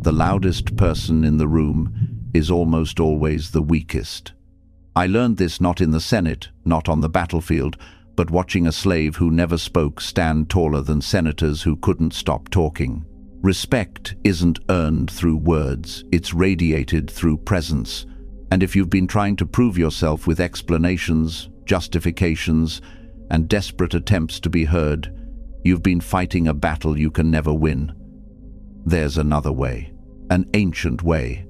the loudest person in the room is almost always the weakest. I learned this not in the Senate, not on the battlefield, but watching a slave who never spoke stand taller than senators who couldn't stop talking. Respect isn't earned through words, it's radiated through presence. And if you've been trying to prove yourself with explanations, justifications, and desperate attempts to be heard, you've been fighting a battle you can never win. There's another way, an ancient way,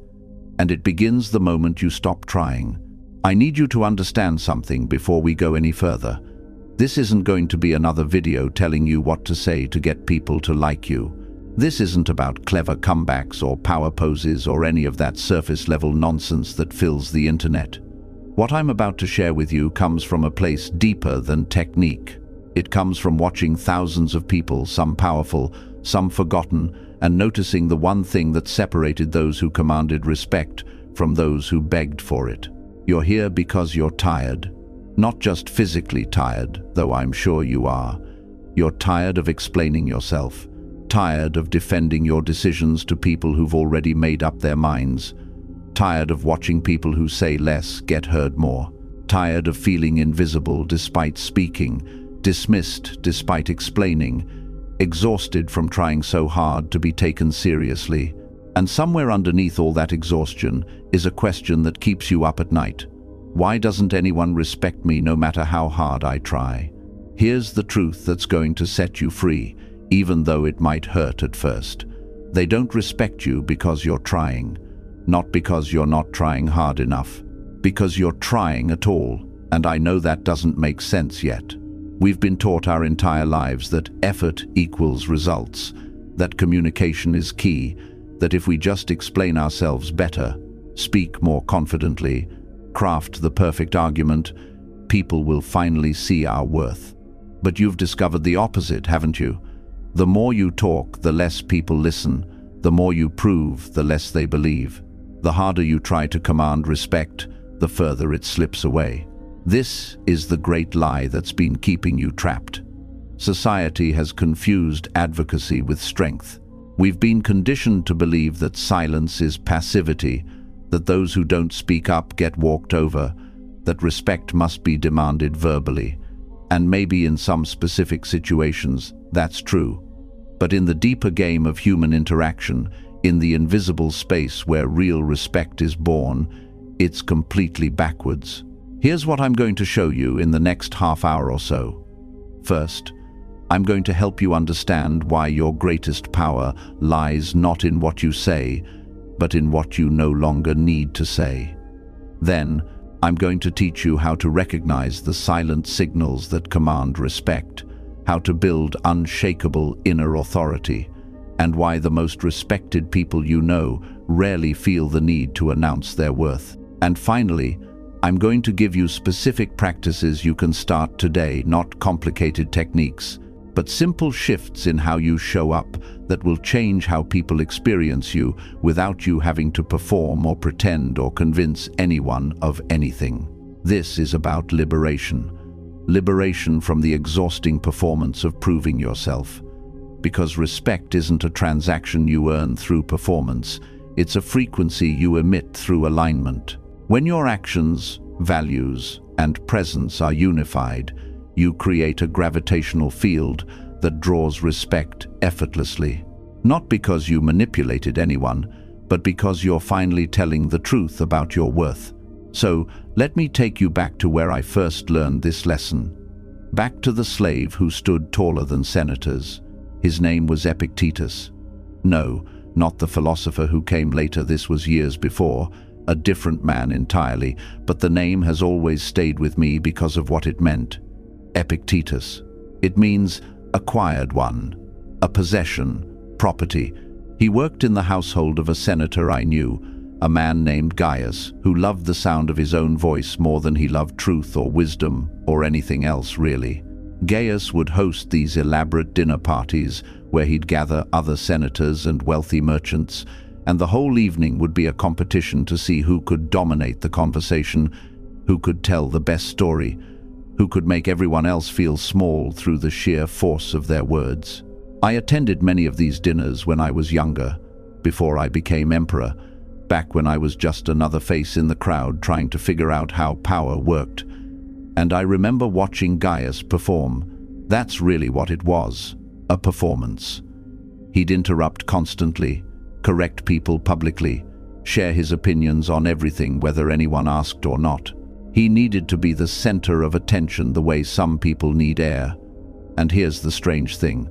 and it begins the moment you stop trying. I need you to understand something before we go any further. This isn't going to be another video telling you what to say to get people to like you. This isn't about clever comebacks or power poses or any of that surface-level nonsense that fills the internet. What I'm about to share with you comes from a place deeper than technique. It comes from watching thousands of people, some powerful, some forgotten, and noticing the one thing that separated those who commanded respect from those who begged for it. You're here because you're tired. Not just physically tired, though I'm sure you are. You're tired of explaining yourself. Tired of defending your decisions to people who've already made up their minds. Tired of watching people who say less get heard more. Tired of feeling invisible despite speaking, dismissed despite explaining, exhausted from trying so hard to be taken seriously. And somewhere underneath all that exhaustion is a question that keeps you up at night. Why doesn't anyone respect me no matter how hard I try? Here's the truth that's going to set you free, even though it might hurt at first. They don't respect you because you're trying. Not because you're not trying hard enough. Because you're trying at all. And I know that doesn't make sense yet. We've been taught our entire lives that effort equals results, that communication is key, that if we just explain ourselves better, speak more confidently, craft the perfect argument, people will finally see our worth. But you've discovered the opposite, haven't you? The more you talk, the less people listen. The more you prove, the less they believe. The harder you try to command respect, the further it slips away. This is the great lie that's been keeping you trapped. Society has confused advocacy with strength. We've been conditioned to believe that silence is passivity, that those who don't speak up get walked over, that respect must be demanded verbally. And maybe in some specific situations, that's true. But in the deeper game of human interaction, in the invisible space where real respect is born, it's completely backwards. Here's what I'm going to show you in the next half hour or so. First, I'm going to help you understand why your greatest power lies not in what you say, but in what you no longer need to say. Then, I'm going to teach you how to recognize the silent signals that command respect, how to build unshakable inner authority, and why the most respected people you know rarely feel the need to announce their worth. And finally, I'm going to give you specific practices you can start today, not complicated techniques, but simple shifts in how you show up that will change how people experience you without you having to perform or pretend or convince anyone of anything. This is about liberation. Liberation from the exhausting performance of proving yourself. Because respect isn't a transaction you earn through performance, it's a frequency you emit through alignment. When your actions, values, and presence are unified, you create a gravitational field that draws respect effortlessly. Not because you manipulated anyone, but because you're finally telling the truth about your worth. So, let me take you back to where I first learned this lesson. Back to the slave who stood taller than senators. His name was Epictetus. No, not the philosopher who came later, this was years before. A different man entirely, but the name has always stayed with me because of what it meant. Epictetus. It means acquired one, a possession, property. He worked in the household of a senator I knew, a man named Gaius, who loved the sound of his own voice more than he loved truth or wisdom or anything else really. Gaius would host these elaborate dinner parties where he'd gather other senators and wealthy merchants, and the whole evening would be a competition to see who could dominate the conversation, who could tell the best story, who could make everyone else feel small through the sheer force of their words. I attended many of these dinners when I was younger. before I became emperor, back when I was just another face in the crowd trying to figure out how power worked. And I remember watching Gaius perform. That's really what it was, a performance. He'd interrupt constantly, correct people publicly, share his opinions on everything whether anyone asked or not. He needed to be the center of attention the way some people need air. And here's the strange thing.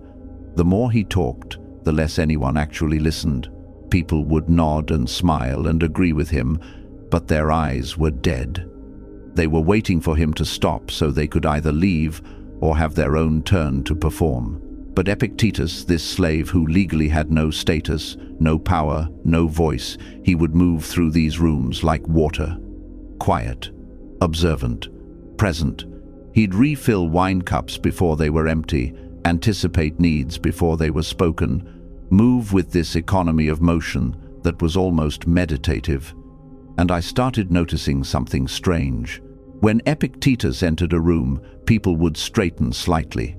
The more he talked, the less anyone actually listened. People would nod and smile and agree with him, but their eyes were dead. They were waiting for him to stop so they could either leave or have their own turn to perform. But Epictetus, this slave who legally had no status, no power, no voice, he would move through these rooms like water. Quiet, observant, present. He'd refill wine cups before they were empty, anticipate needs before they were spoken, move with this economy of motion that was almost meditative. And I started noticing something strange. When Epictetus entered a room, people would straighten slightly.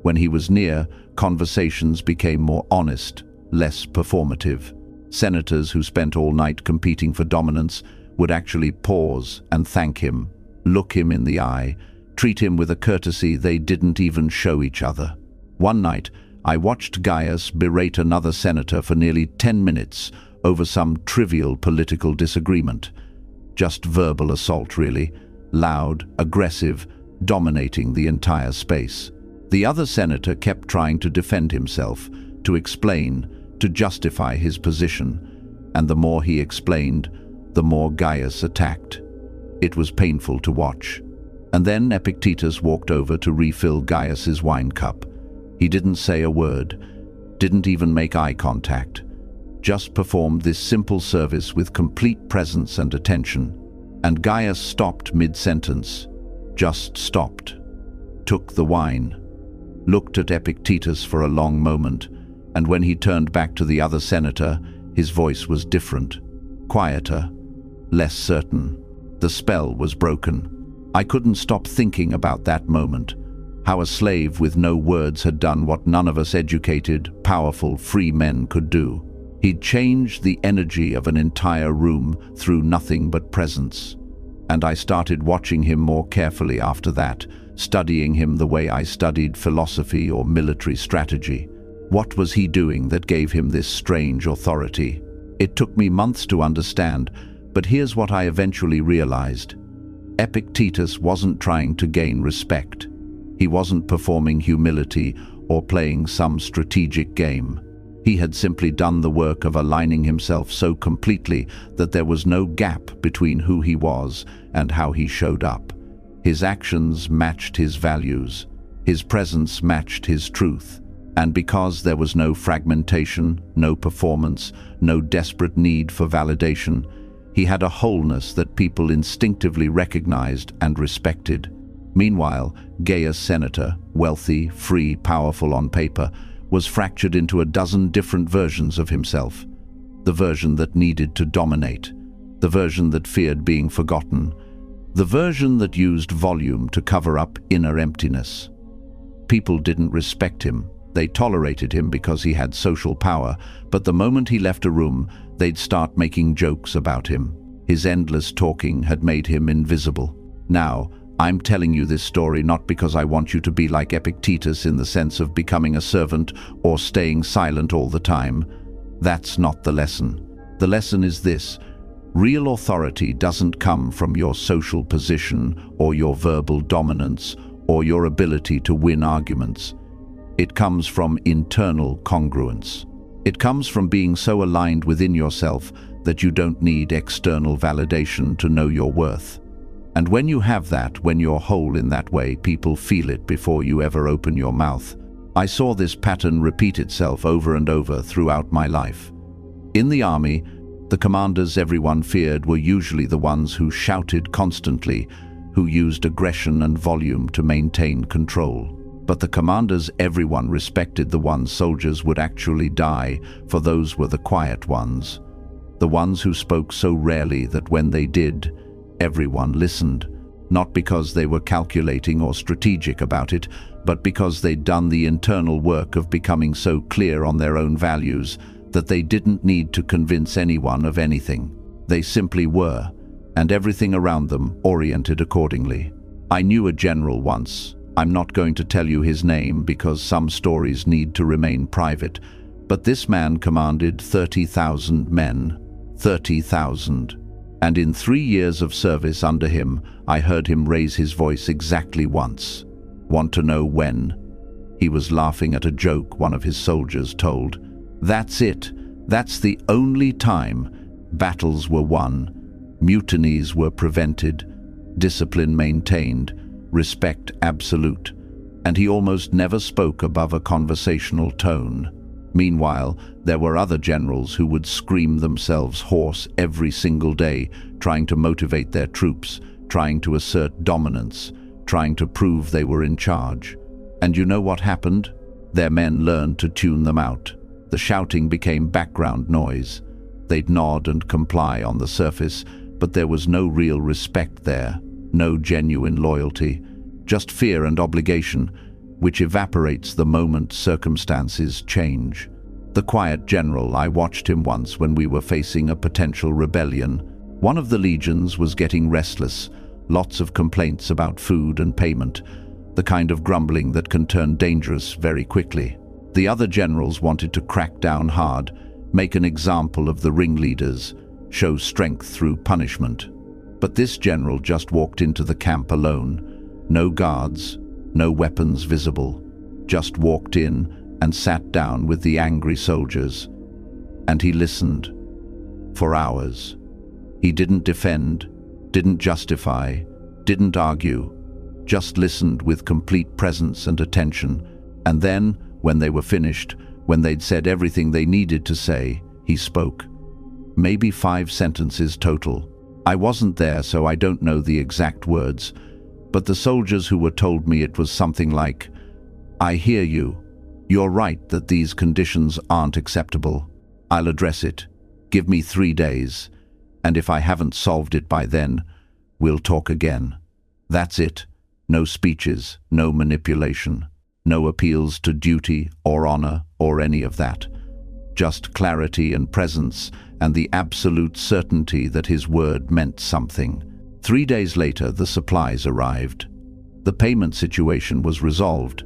When he was near, conversations became more honest, less performative. Senators who spent all night competing for dominance would actually pause and thank him, look him in the eye, treat him with a courtesy they didn't even show each other. One night, I watched Gaius berate another senator for nearly 10 minutes over some trivial political disagreement. Just verbal assault, really. Loud, aggressive, dominating the entire space. The other senator kept trying to defend himself, to explain, to justify his position. And the more he explained, the more Gaius attacked. It was painful to watch. And then Epictetus walked over to refill Gaius's wine cup. He didn't say a word, didn't even make eye contact, just performed this simple service with complete presence and attention. And Gaius stopped mid-sentence, just stopped, took the wine, looked at Epictetus for a long moment, and when he turned back to the other senator, his voice was different, quieter, less certain. The spell was broken. I couldn't stop thinking about that moment. How a slave with no words had done what none of us educated, powerful, free men could do. He'd changed the energy of an entire room through nothing but presence. And I started watching him more carefully after that, studying him the way I studied philosophy or military strategy. What was he doing that gave him this strange authority? It took me months to understand, but here's what I eventually realized. Epictetus wasn't trying to gain respect. He wasn't performing humility or playing some strategic game. He had simply done the work of aligning himself so completely that there was no gap between who he was and how he showed up. His actions matched his values. His presence matched his truth. And because there was no fragmentation, no performance, no desperate need for validation, he had a wholeness that people instinctively recognized and respected. Meanwhile, Gaius Senator, wealthy, free, powerful on paper, was fractured into a dozen different versions of himself. The version that needed to dominate, the version that feared being forgotten, the version that used volume to cover up inner emptiness. People didn't respect him. They tolerated him because he had social power, but the moment he left a room, they'd start making jokes about him. His endless talking had made him invisible. Now, I'm telling you this story not because I want you to be like Epictetus in the sense of becoming a servant or staying silent all the time. That's not the lesson. The lesson is this: real authority doesn't come from your social position or your verbal dominance or your ability to win arguments. It comes from internal congruence. It comes from being so aligned within yourself that you don't need external validation to know your worth. And when you have that, when you're whole in that way, people feel it before you ever open your mouth. I saw this pattern repeat itself over and over throughout my life. In the army, the commanders everyone feared were usually the ones who shouted constantly, who used aggression and volume to maintain control. But the commanders everyone respected, the ones soldiers would actually die for, those were the quiet ones. The ones who spoke so rarely that when they did, everyone listened, not because they were calculating or strategic about it, but because they'd done the internal work of becoming so clear on their own values that they didn't need to convince anyone of anything. They simply were, and everything around them oriented accordingly. I knew a general once. I'm not going to tell you his name because some stories need to remain private, but this man commanded 30,000 men. 30,000. And in 3 years of service under him, I heard him raise his voice exactly once. Want to know when? He was laughing at a joke one of his soldiers told. That's it. That's the only time. Battles were won. Mutinies were prevented. Discipline maintained. Respect absolute. And he almost never spoke above a conversational tone. Meanwhile, there were other generals who would scream themselves hoarse every single day, trying to motivate their troops, trying to assert dominance, trying to prove they were in charge. And you know what happened? Their men learned to tune them out. The shouting became background noise. They'd nod and comply on the surface, but there was no real respect there, no genuine loyalty, just fear and obligation, which evaporates the moment circumstances change. The quiet general, I watched him once when we were facing a potential rebellion. One of the legions was getting restless, lots of complaints about food and payment, the kind of grumbling that can turn dangerous very quickly. The other generals wanted to crack down hard, make an example of the ringleaders, show strength through punishment. But this general just walked into the camp alone. No guards, no weapons visible, just walked in and sat down with the angry soldiers. And he listened. For hours. He didn't defend, didn't justify, didn't argue, just listened with complete presence and attention. And then, when they were finished, when they'd said everything they needed to say, he spoke. Maybe 5 sentences total. I wasn't there, so I don't know the exact words, but the soldiers who were told me it was something like, "I hear you. You're right that these conditions aren't acceptable. I'll address it. Give me 3 days, and if I haven't solved it by then, we'll talk again." That's it. No speeches, no manipulation, no appeals to duty or honor or any of that. Just clarity and presence and the absolute certainty that his word meant something. 3 days later, the supplies arrived. The payment situation was resolved,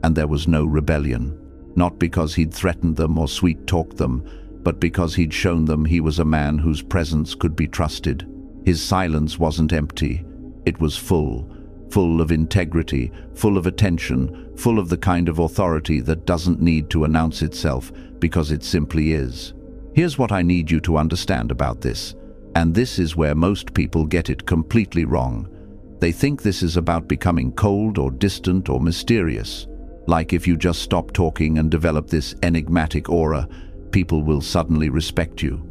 and there was no rebellion. Not because he'd threatened them or sweet-talked them, but because he'd shown them he was a man whose presence could be trusted. His silence wasn't empty. It was full of integrity, full of attention, full of the kind of authority that doesn't need to announce itself because it simply is. Here's what I need you to understand about this, and this is where most people get it completely wrong. They think this is about becoming cold or distant or mysterious. Like if you just stop talking and develop this enigmatic aura, people will suddenly respect you.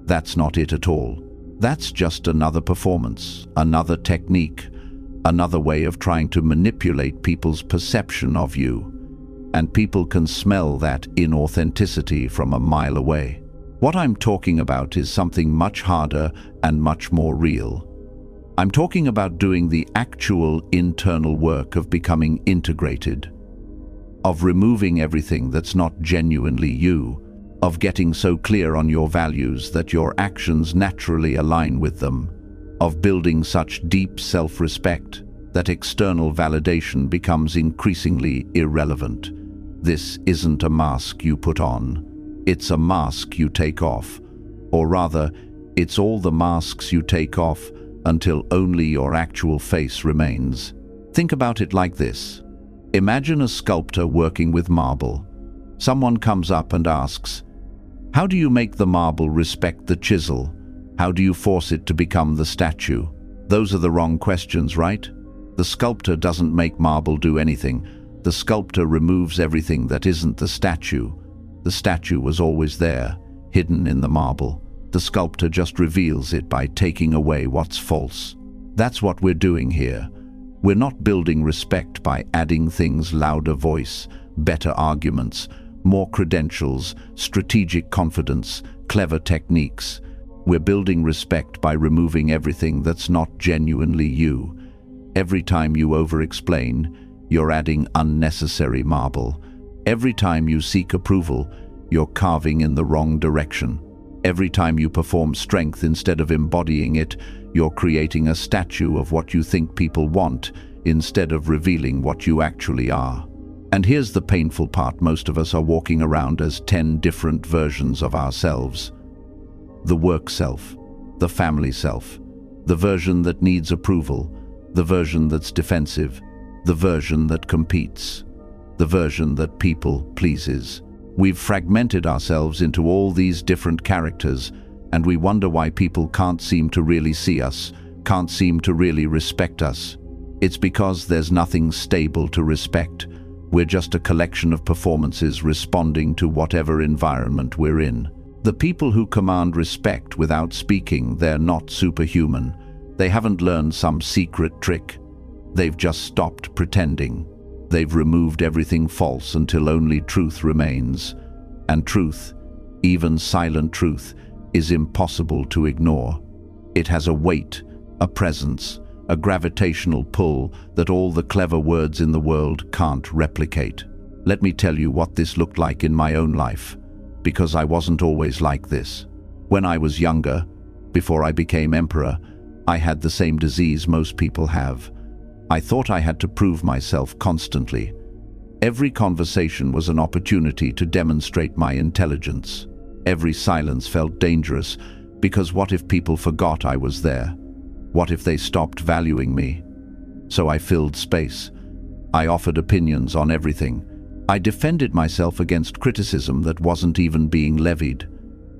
That's not it at all. That's just another performance, another technique, another way of trying to manipulate people's perception of you. And people can smell that inauthenticity from a mile away. What I'm talking about is something much harder and much more real. I'm talking about doing the actual internal work of becoming integrated, of removing everything that's not genuinely you, of getting so clear on your values that your actions naturally align with them, of building such deep self-respect that external validation becomes increasingly irrelevant. This isn't a mask you put on. It's a mask you take off. Or rather, it's all the masks you take off until only your actual face remains. Think about it like this. Imagine a sculptor working with marble. Someone comes up and asks, "How do you make the marble respect the chisel? How do you force it to become the statue?" Those are the wrong questions, right? The sculptor doesn't make marble do anything. The sculptor removes everything that isn't the statue. The statue was always there, hidden in the marble. The sculptor just reveals it by taking away what's false. That's what we're doing here. We're not building respect by adding things: louder voice, better arguments, more credentials, strategic confidence, clever techniques. We're building respect by removing everything that's not genuinely you. Every time you over-explain, you're adding unnecessary marble. Every time you seek approval, you're carving in the wrong direction. Every time you perform strength instead of embodying it, you're creating a statue of what you think people want instead of revealing what you actually are. And here's the painful part: most of us are walking around as 10 different versions of ourselves. The work self, the family self, the version that needs approval, the version that's defensive, the version that competes, the version that people pleases. We've fragmented ourselves into all these different characters, and we wonder why people can't seem to really see us, can't seem to really respect us. It's because there's nothing stable to respect. We're just a collection of performances responding to whatever environment we're in. The people who command respect without speaking, they're not superhuman. They haven't learned some secret trick. They've just stopped pretending. They've removed everything false until only truth remains. And truth, even silent truth, is impossible to ignore. It has a weight, a presence, a gravitational pull that all the clever words in the world can't replicate. Let me tell you what this looked like in my own life, because I wasn't always like this. When I was younger, before I became emperor, I had the same disease most people have. I thought I had to prove myself constantly. Every conversation was an opportunity to demonstrate my intelligence. Every silence felt dangerous, because what if people forgot I was there? What if they stopped valuing me? So I filled space. I offered opinions on everything. I defended myself against criticism that wasn't even being levied.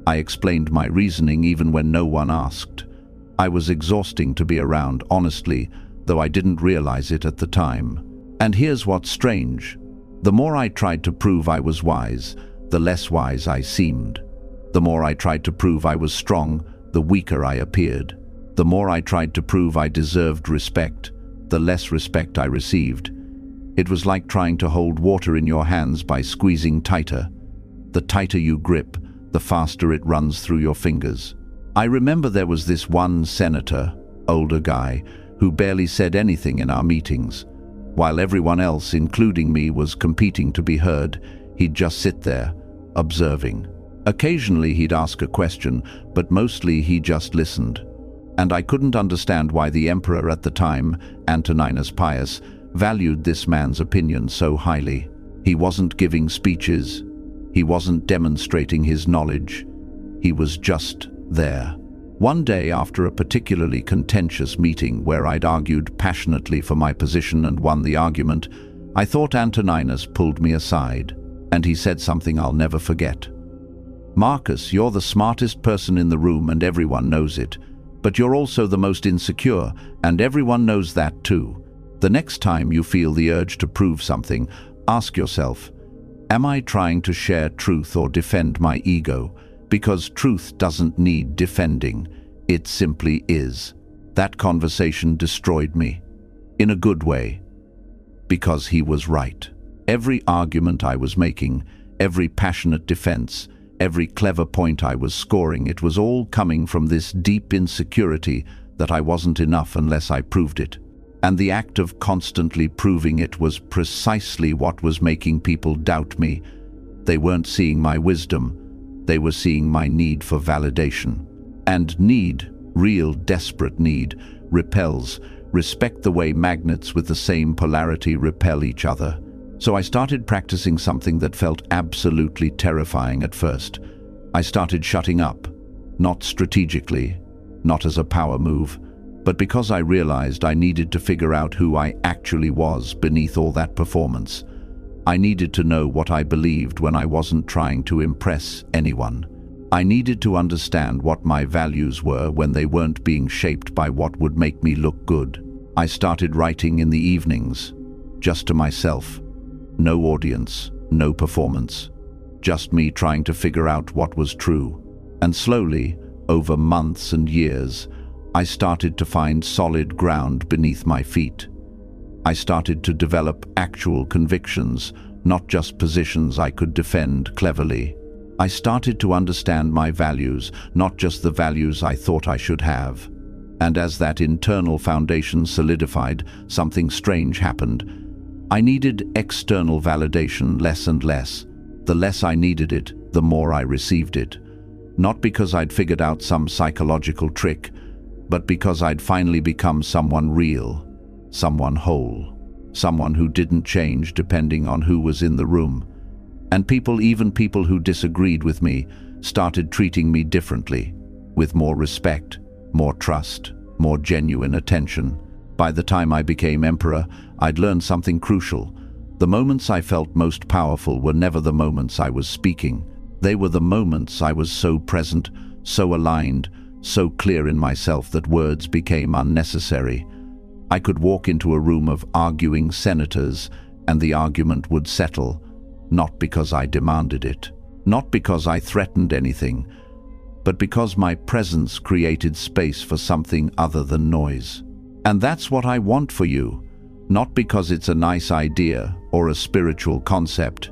I explained my reasoning even when no one asked. I was exhausting to be around, honestly, though I didn't realize it at the time. And here's what's strange. The more I tried to prove I was wise, the less wise I seemed. The more I tried to prove I was strong, the weaker I appeared. The more I tried to prove I deserved respect, the less respect I received. It was like trying to hold water in your hands by squeezing tighter. The tighter you grip, the faster it runs through your fingers. I remember there was this one senator, older guy, who barely said anything in our meetings. While everyone else, including me, was competing to be heard, he'd just sit there, observing. Occasionally he'd ask a question, but mostly he just listened. And I couldn't understand why the emperor at the time, Antoninus Pius, valued this man's opinion so highly. He wasn't giving speeches. He wasn't demonstrating his knowledge. He was just there. One day, after a particularly contentious meeting where I'd argued passionately for my position and won the argument, I thought Antoninus pulled me aside, and he said something I'll never forget. "Marcus, you're the smartest person in the room and everyone knows it. But you're also the most insecure, and everyone knows that too. The next time you feel the urge to prove something, ask yourself, am I trying to share truth or defend my ego? Because truth doesn't need defending. It simply is." That conversation destroyed me. In a good way. Because he was right. Every argument I was making, every passionate defense, every clever point I was scoring, it was all coming from this deep insecurity that I wasn't enough unless I proved it. And the act of constantly proving it was precisely what was making people doubt me. They weren't seeing my wisdom. They were seeing my need for validation. And need, real desperate need, repels. Respect the way magnets with the same polarity repel each other. So I started practicing something that felt absolutely terrifying at first. I started shutting up, not strategically, not as a power move, but because I realized I needed to figure out who I actually was beneath all that performance. I needed to know what I believed when I wasn't trying to impress anyone. I needed to understand what my values were when they weren't being shaped by what would make me look good. I started writing in the evenings, just to myself. No audience, no performance. Just me trying to figure out what was true. And slowly, over months and years, I started to find solid ground beneath my feet. I started to develop actual convictions, not just positions I could defend cleverly. I started to understand my values, not just the values I thought I should have. And as that internal foundation solidified, something strange happened. I needed external validation less and less. The less I needed it, the more I received it. Not because I'd figured out some psychological trick, but because I'd finally become someone real, someone whole, someone who didn't change depending on who was in the room. And people, even people who disagreed with me, started treating me differently, with more respect, more trust, more genuine attention. By the time I became emperor, I'd learned something crucial. The moments I felt most powerful were never the moments I was speaking. They were the moments I was so present, so aligned, so clear in myself that words became unnecessary. I could walk into a room of arguing senators, and the argument would settle, not because I demanded it, not because I threatened anything, but because my presence created space for something other than noise. And that's what I want for you, not because it's a nice idea or a spiritual concept,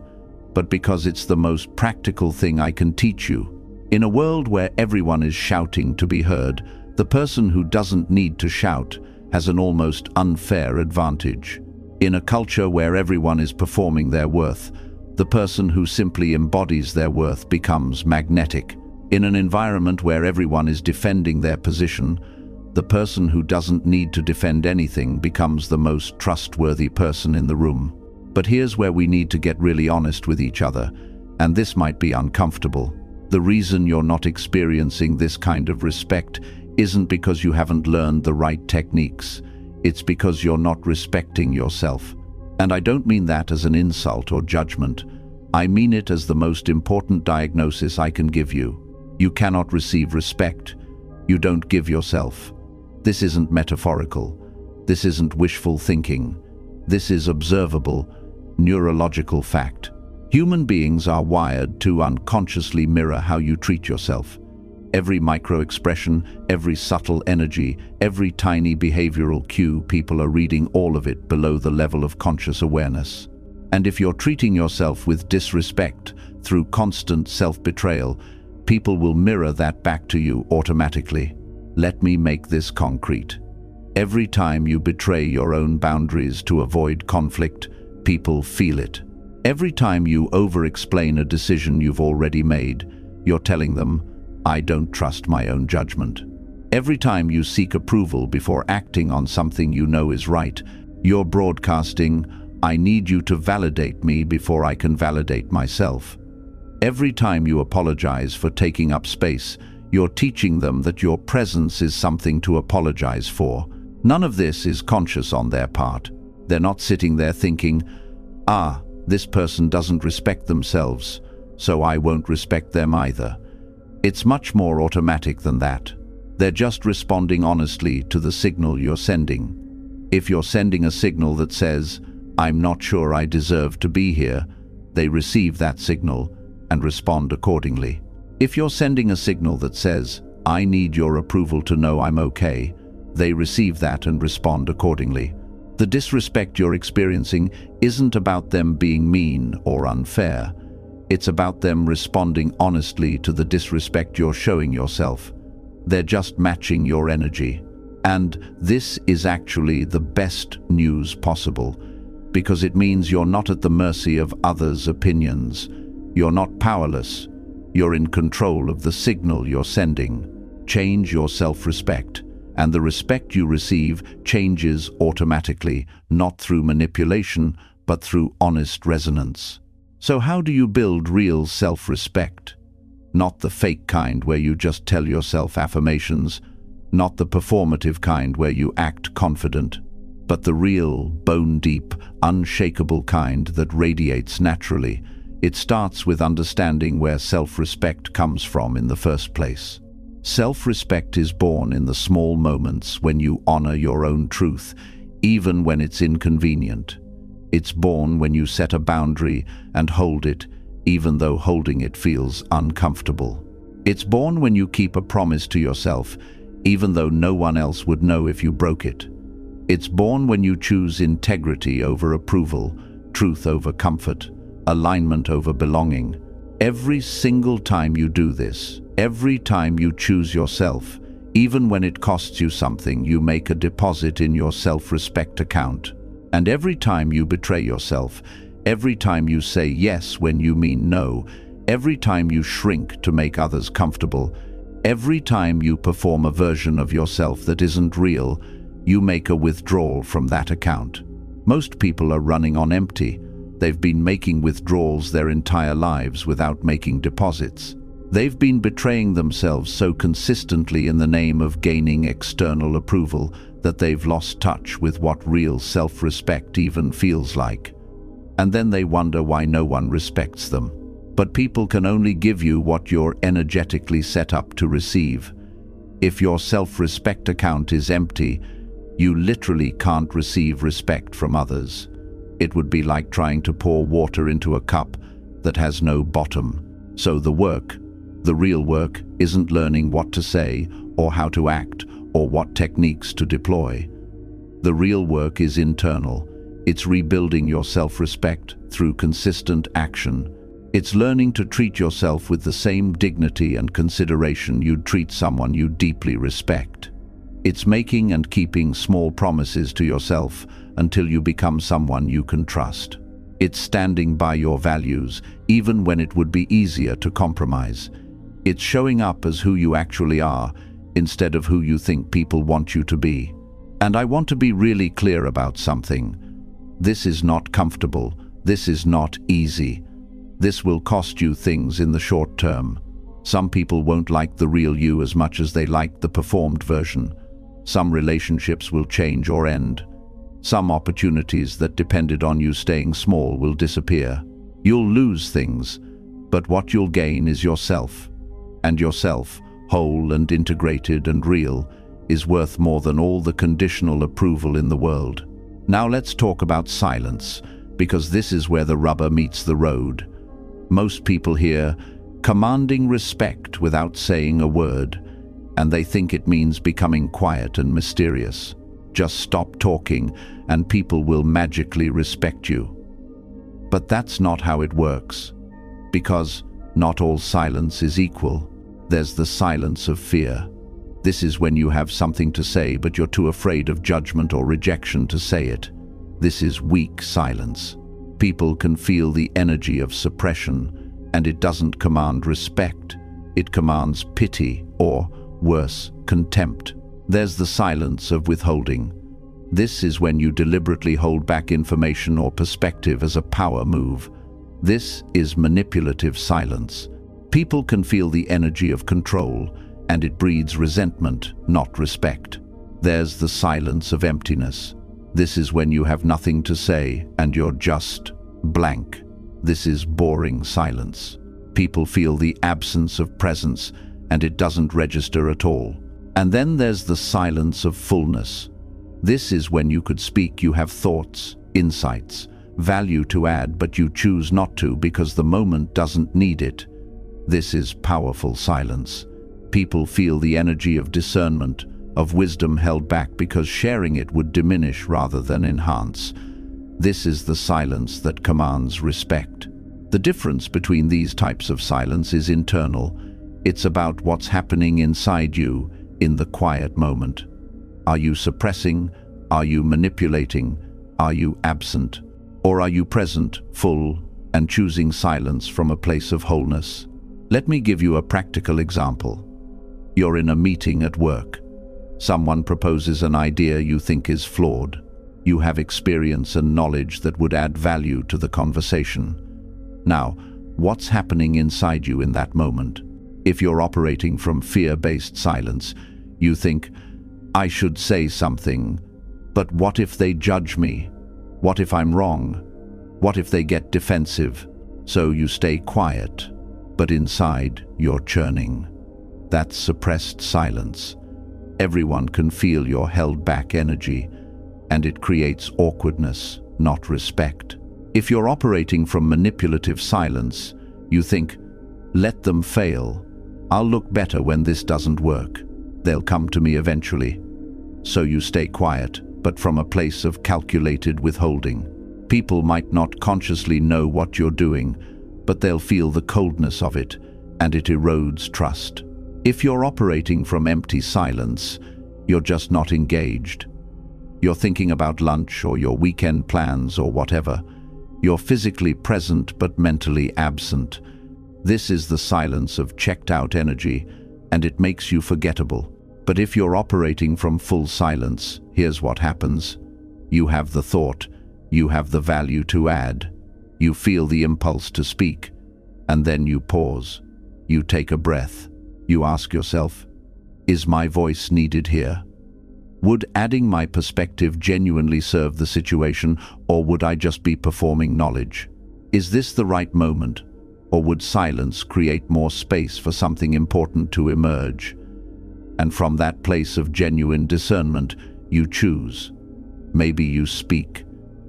but because it's the most practical thing I can teach you. In a world where everyone is shouting to be heard, the person who doesn't need to shout has an almost unfair advantage. In a culture where everyone is performing their worth, the person who simply embodies their worth becomes magnetic. In an environment where everyone is defending their position, the person who doesn't need to defend anything becomes the most trustworthy person in the room. But here's where we need to get really honest with each other, and this might be uncomfortable. The reason you're not experiencing this kind of respect isn't because you haven't learned the right techniques. It's because you're not respecting yourself. And I don't mean that as an insult or judgment. I mean it as the most important diagnosis I can give you. You cannot receive respect. You don't give yourself. This isn't metaphorical. This isn't wishful thinking. This is observable, neurological fact. Human beings are wired to unconsciously mirror how you treat yourself. Every micro-expression, every subtle energy, every tiny behavioral cue, people are reading all of it below the level of conscious awareness. And if you're treating yourself with disrespect through constant self-betrayal, people will mirror that back to you automatically. Let me make this concrete. Every time you betray your own boundaries to avoid conflict, people feel it. Every time you over-explain a decision you've already made, you're telling them, I don't trust my own judgment. Every time you seek approval before acting on something you know is right, you're broadcasting, I need you to validate me before I can validate myself. Every time you apologize for taking up space, you're teaching them that your presence is something to apologize for. None of this is conscious on their part. They're not sitting there thinking, this person doesn't respect themselves, so I won't respect them either. It's much more automatic than that. They're just responding honestly to the signal you're sending. If you're sending a signal that says, I'm not sure I deserve to be here, they receive that signal and respond accordingly. If you're sending a signal that says, I need your approval to know I'm okay, they receive that and respond accordingly. The disrespect you're experiencing isn't about them being mean or unfair. It's about them responding honestly to the disrespect you're showing yourself. They're just matching your energy. And this is actually the best news possible, because it means you're not at the mercy of others' opinions. You're not powerless. You're in control of the signal you're sending. Change your self-respect, and the respect you receive changes automatically, not through manipulation, but through honest resonance. So how do you build real self-respect? Not the fake kind where you just tell yourself affirmations, not the performative kind where you act confident, but the real, bone-deep, unshakable kind that radiates naturally. It starts with understanding where self-respect comes from in the first place. Self-respect is born in the small moments when you honor your own truth, even when it's inconvenient. It's born when you set a boundary and hold it, even though holding it feels uncomfortable. It's born when you keep a promise to yourself, even though no one else would know if you broke it. It's born when you choose integrity over approval, truth over comfort, alignment over belonging. Every single time you do this, every time you choose yourself, even when it costs you something, you make a deposit in your self-respect account. And every time you betray yourself, every time you say yes when you mean no, Every time you shrink to make others comfortable, every time you perform a version of yourself that isn't real, you make a withdrawal from that account. Most people are running on empty. They've been making withdrawals their entire lives without making deposits. They've been betraying themselves so consistently in the name of gaining external approval that they've lost touch with what real self-respect even feels like. And then they wonder why no one respects them. But people can only give you what you're energetically set up to receive. If your self-respect account is empty, you literally can't receive respect from others. It would be like trying to pour water into a cup that has no bottom. So the real work, isn't learning what to say or how to act or what techniques to deploy. The real work is internal. It's rebuilding your self-respect through consistent action. It's learning to treat yourself with the same dignity and consideration you'd treat someone you deeply respect. It's making and keeping small promises to yourself until you become someone you can trust. It's standing by your values, even when it would be easier to compromise. It's showing up as who you actually are, instead of who you think people want you to be. And I want to be really clear about something. This is not comfortable. This is not easy. This will cost you things in the short term. Some people won't like the real you as much as they like the performed version. Some relationships will change or end. Some opportunities that depended on you staying small will disappear. You'll lose things, but what you'll gain is yourself. And yourself, whole and integrated and real, is worth more than all the conditional approval in the world. Now let's talk about silence, because this is where the rubber meets the road. Most people hear commanding respect without saying a word, and they think it means becoming quiet and mysterious. Just stop talking and people will magically respect you. But that's not how it works, because not all silence is equal. There's the silence of fear. This is when you have something to say, but you're too afraid of judgment or rejection to say it. This is weak silence. People can feel the energy of suppression, and it doesn't command respect. It commands pity, or, worse, contempt. There's the silence of withholding. This is when you deliberately hold back information or perspective as a power move. This is manipulative silence. People can feel the energy of control, and it breeds resentment, not respect. There's the silence of emptiness. This is when you have nothing to say and you're just blank. This is boring silence. People feel the absence of presence, and it doesn't register at all. And then there's the silence of fullness. This is when you could speak, you have thoughts, insights, value to add, but you choose not to because the moment doesn't need it. This is powerful silence. People feel the energy of discernment, of wisdom held back because sharing it would diminish rather than enhance. This is the silence that commands respect. The difference between these types of silence is internal. It's about what's happening inside you in the quiet moment. Are you suppressing? Are you manipulating? Are you absent? Or are you present, full, and choosing silence from a place of wholeness? Let me give you a practical example. You're in a meeting at work. Someone proposes an idea you think is flawed. You have experience and knowledge that would add value to the conversation. Now, what's happening inside you in that moment? If you're operating from fear-based silence, you think, I should say something, but what if they judge me? What if I'm wrong? What if they get defensive? So you stay quiet, but inside you're churning. That's suppressed silence. Everyone can feel your held-back energy, and it creates awkwardness, not respect. If you're operating from manipulative silence, you think, let them fail. I'll look better when this doesn't work. They'll come to me eventually. So you stay quiet, but from a place of calculated withholding. People might not consciously know what you're doing, but they'll feel the coldness of it, and it erodes trust. If you're operating from empty silence, you're just not engaged. You're thinking about lunch or your weekend plans or whatever. You're physically present but mentally absent. This is the silence of checked-out energy, and it makes you forgettable. But if you're operating from full silence, here's what happens. You have the thought, you have the value to add. You feel the impulse to speak, and then you pause. You take a breath. You ask yourself, is my voice needed here? Would adding my perspective genuinely serve the situation, or would I just be performing knowledge? Is this the right moment, or would silence create more space for something important to emerge? And from that place of genuine discernment, you choose. Maybe you speak,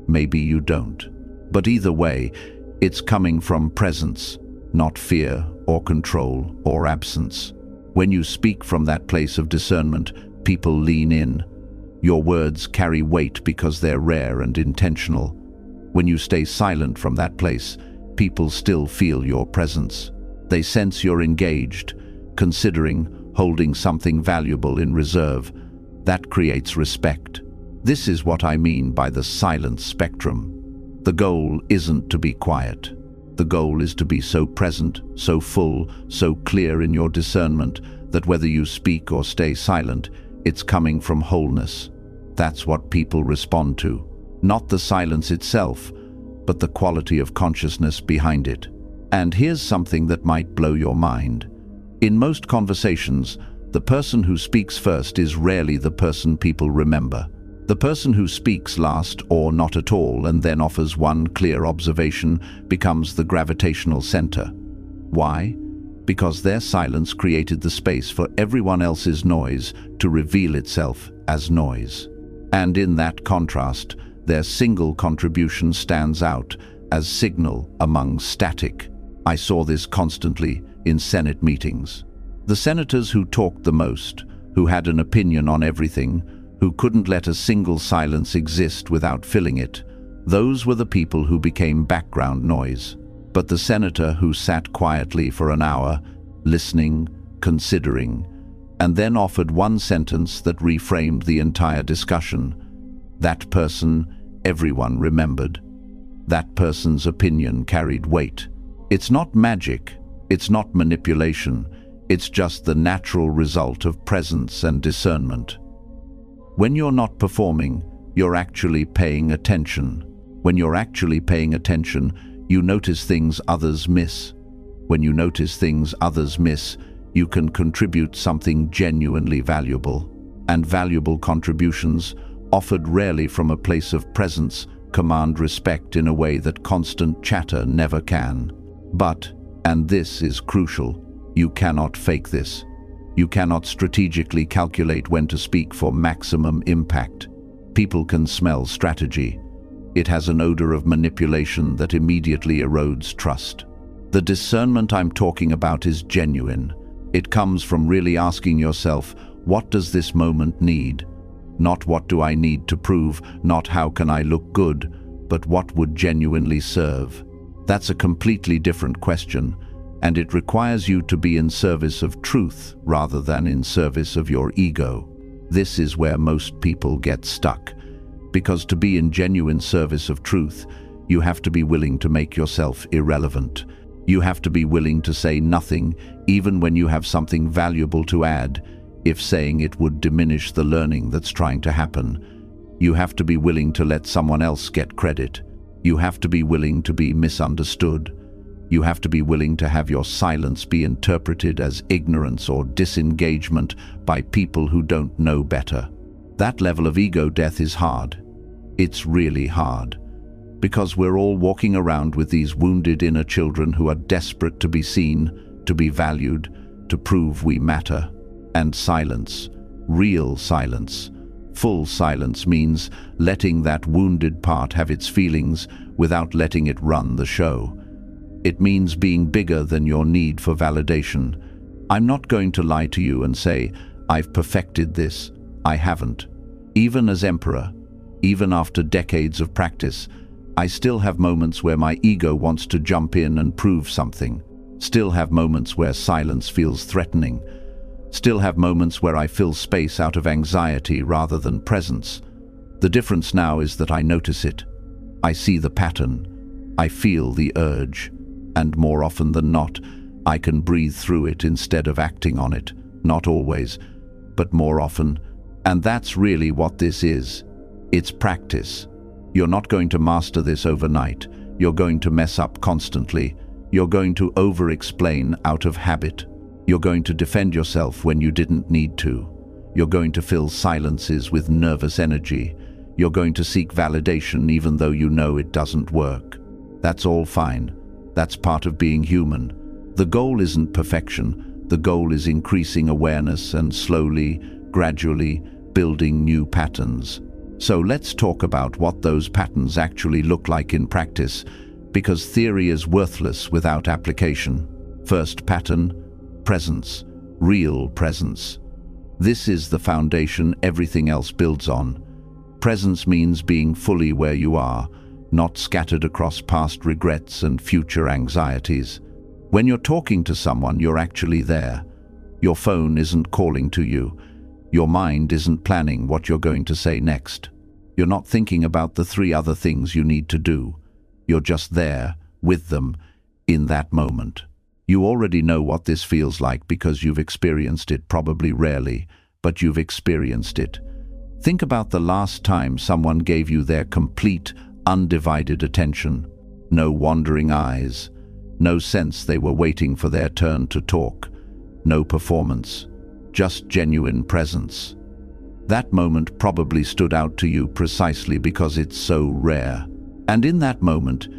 maybe you don't. But either way, it's coming from presence, not fear or control or absence. When you speak from that place of discernment, people lean in. Your words carry weight because they're rare and intentional. When you stay silent from that place, people still feel your presence. They sense you're engaged, considering, holding something valuable in reserve. That creates respect. This is what I mean by the silence spectrum. The goal isn't to be quiet. The goal is to be so present, so full, so clear in your discernment that whether you speak or stay silent, it's coming from wholeness. That's what people respond to. Not the silence itself, but the quality of consciousness behind it. And here's something that might blow your mind. In most conversations, the person who speaks first is rarely the person people remember. The person who speaks last or not at all and then offers one clear observation becomes the gravitational center. Why? Because their silence created the space for everyone else's noise to reveal itself as noise. And in that contrast, their single contribution stands out as signal among static. I saw this constantly in Senate meetings. The senators who talked the most, who had an opinion on everything, who couldn't let a single silence exist without filling it, those were the people who became background noise. But the senator who sat quietly for an hour, listening, considering, and then offered one sentence that reframed the entire discussion, that person everyone remembered. That person's opinion carried weight. It's not magic, it's not manipulation, it's just the natural result of presence and discernment. When you're not performing, you're actually paying attention. When you're actually paying attention, you notice things others miss. When you notice things others miss, you can contribute something genuinely valuable. And valuable contributions, offered rarely from a place of presence, command respect in a way that constant chatter never can. But, and this is crucial, you cannot fake this. You cannot strategically calculate when to speak for maximum impact. People can smell strategy. It has an odor of manipulation that immediately erodes trust. The discernment I'm talking about is genuine. It comes from really asking yourself, what does this moment need? Not what do I need to prove, not how can I look good, but what would genuinely serve? That's a completely different question, and it requires you to be in service of truth rather than in service of your ego. This is where most people get stuck, because to be in genuine service of truth, you have to be willing to make yourself irrelevant. You have to be willing to say nothing, even when you have something valuable to add, if saying it would diminish the learning that's trying to happen. You have to be willing to let someone else get credit. You have to be willing to be misunderstood. You have to be willing to have your silence be interpreted as ignorance or disengagement by people who don't know better. That level of ego death is hard. It's really hard. Because we're all walking around with these wounded inner children who are desperate to be seen, to be valued, to prove we matter. And silence, real silence, full silence means letting that wounded part have its feelings without letting it run the show. It means being bigger than your need for validation. I'm not going to lie to you and say, I've perfected this. I haven't. Even as emperor, even after decades of practice, I still have moments where my ego wants to jump in and prove something. Still have moments where silence feels threatening. Still have moments where I fill space out of anxiety rather than presence. The difference now is that I notice it. I see the pattern. I feel the urge. And more often than not, I can breathe through it instead of acting on it. Not always, but more often. And that's really what this is. It's practice. You're not going to master this overnight. You're going to mess up constantly. You're going to over-explain out of habit. You're going to defend yourself when you didn't need to. You're going to fill silences with nervous energy. You're going to seek validation even though you know it doesn't work. That's all fine. That's part of being human. The goal isn't perfection. The goal is increasing awareness and slowly, gradually building new patterns. So let's talk about what those patterns actually look like in practice, because theory is worthless without application. First pattern, presence, real presence. This is the foundation everything else builds on. Presence means being fully where you are, not scattered across past regrets and future anxieties. When you're talking to someone, you're actually there. Your phone isn't calling to you. Your mind isn't planning what you're going to say next. You're not thinking about the 3 other things you need to do. You're just there, with them, in that moment. You already know what this feels like because you've experienced it, probably rarely, but you've experienced it. Think about the last time someone gave you their complete, undivided attention. No wandering eyes. No sense they were waiting for their turn to talk. No performance. Just genuine presence. That moment probably stood out to you precisely because it's so rare. And in that moment,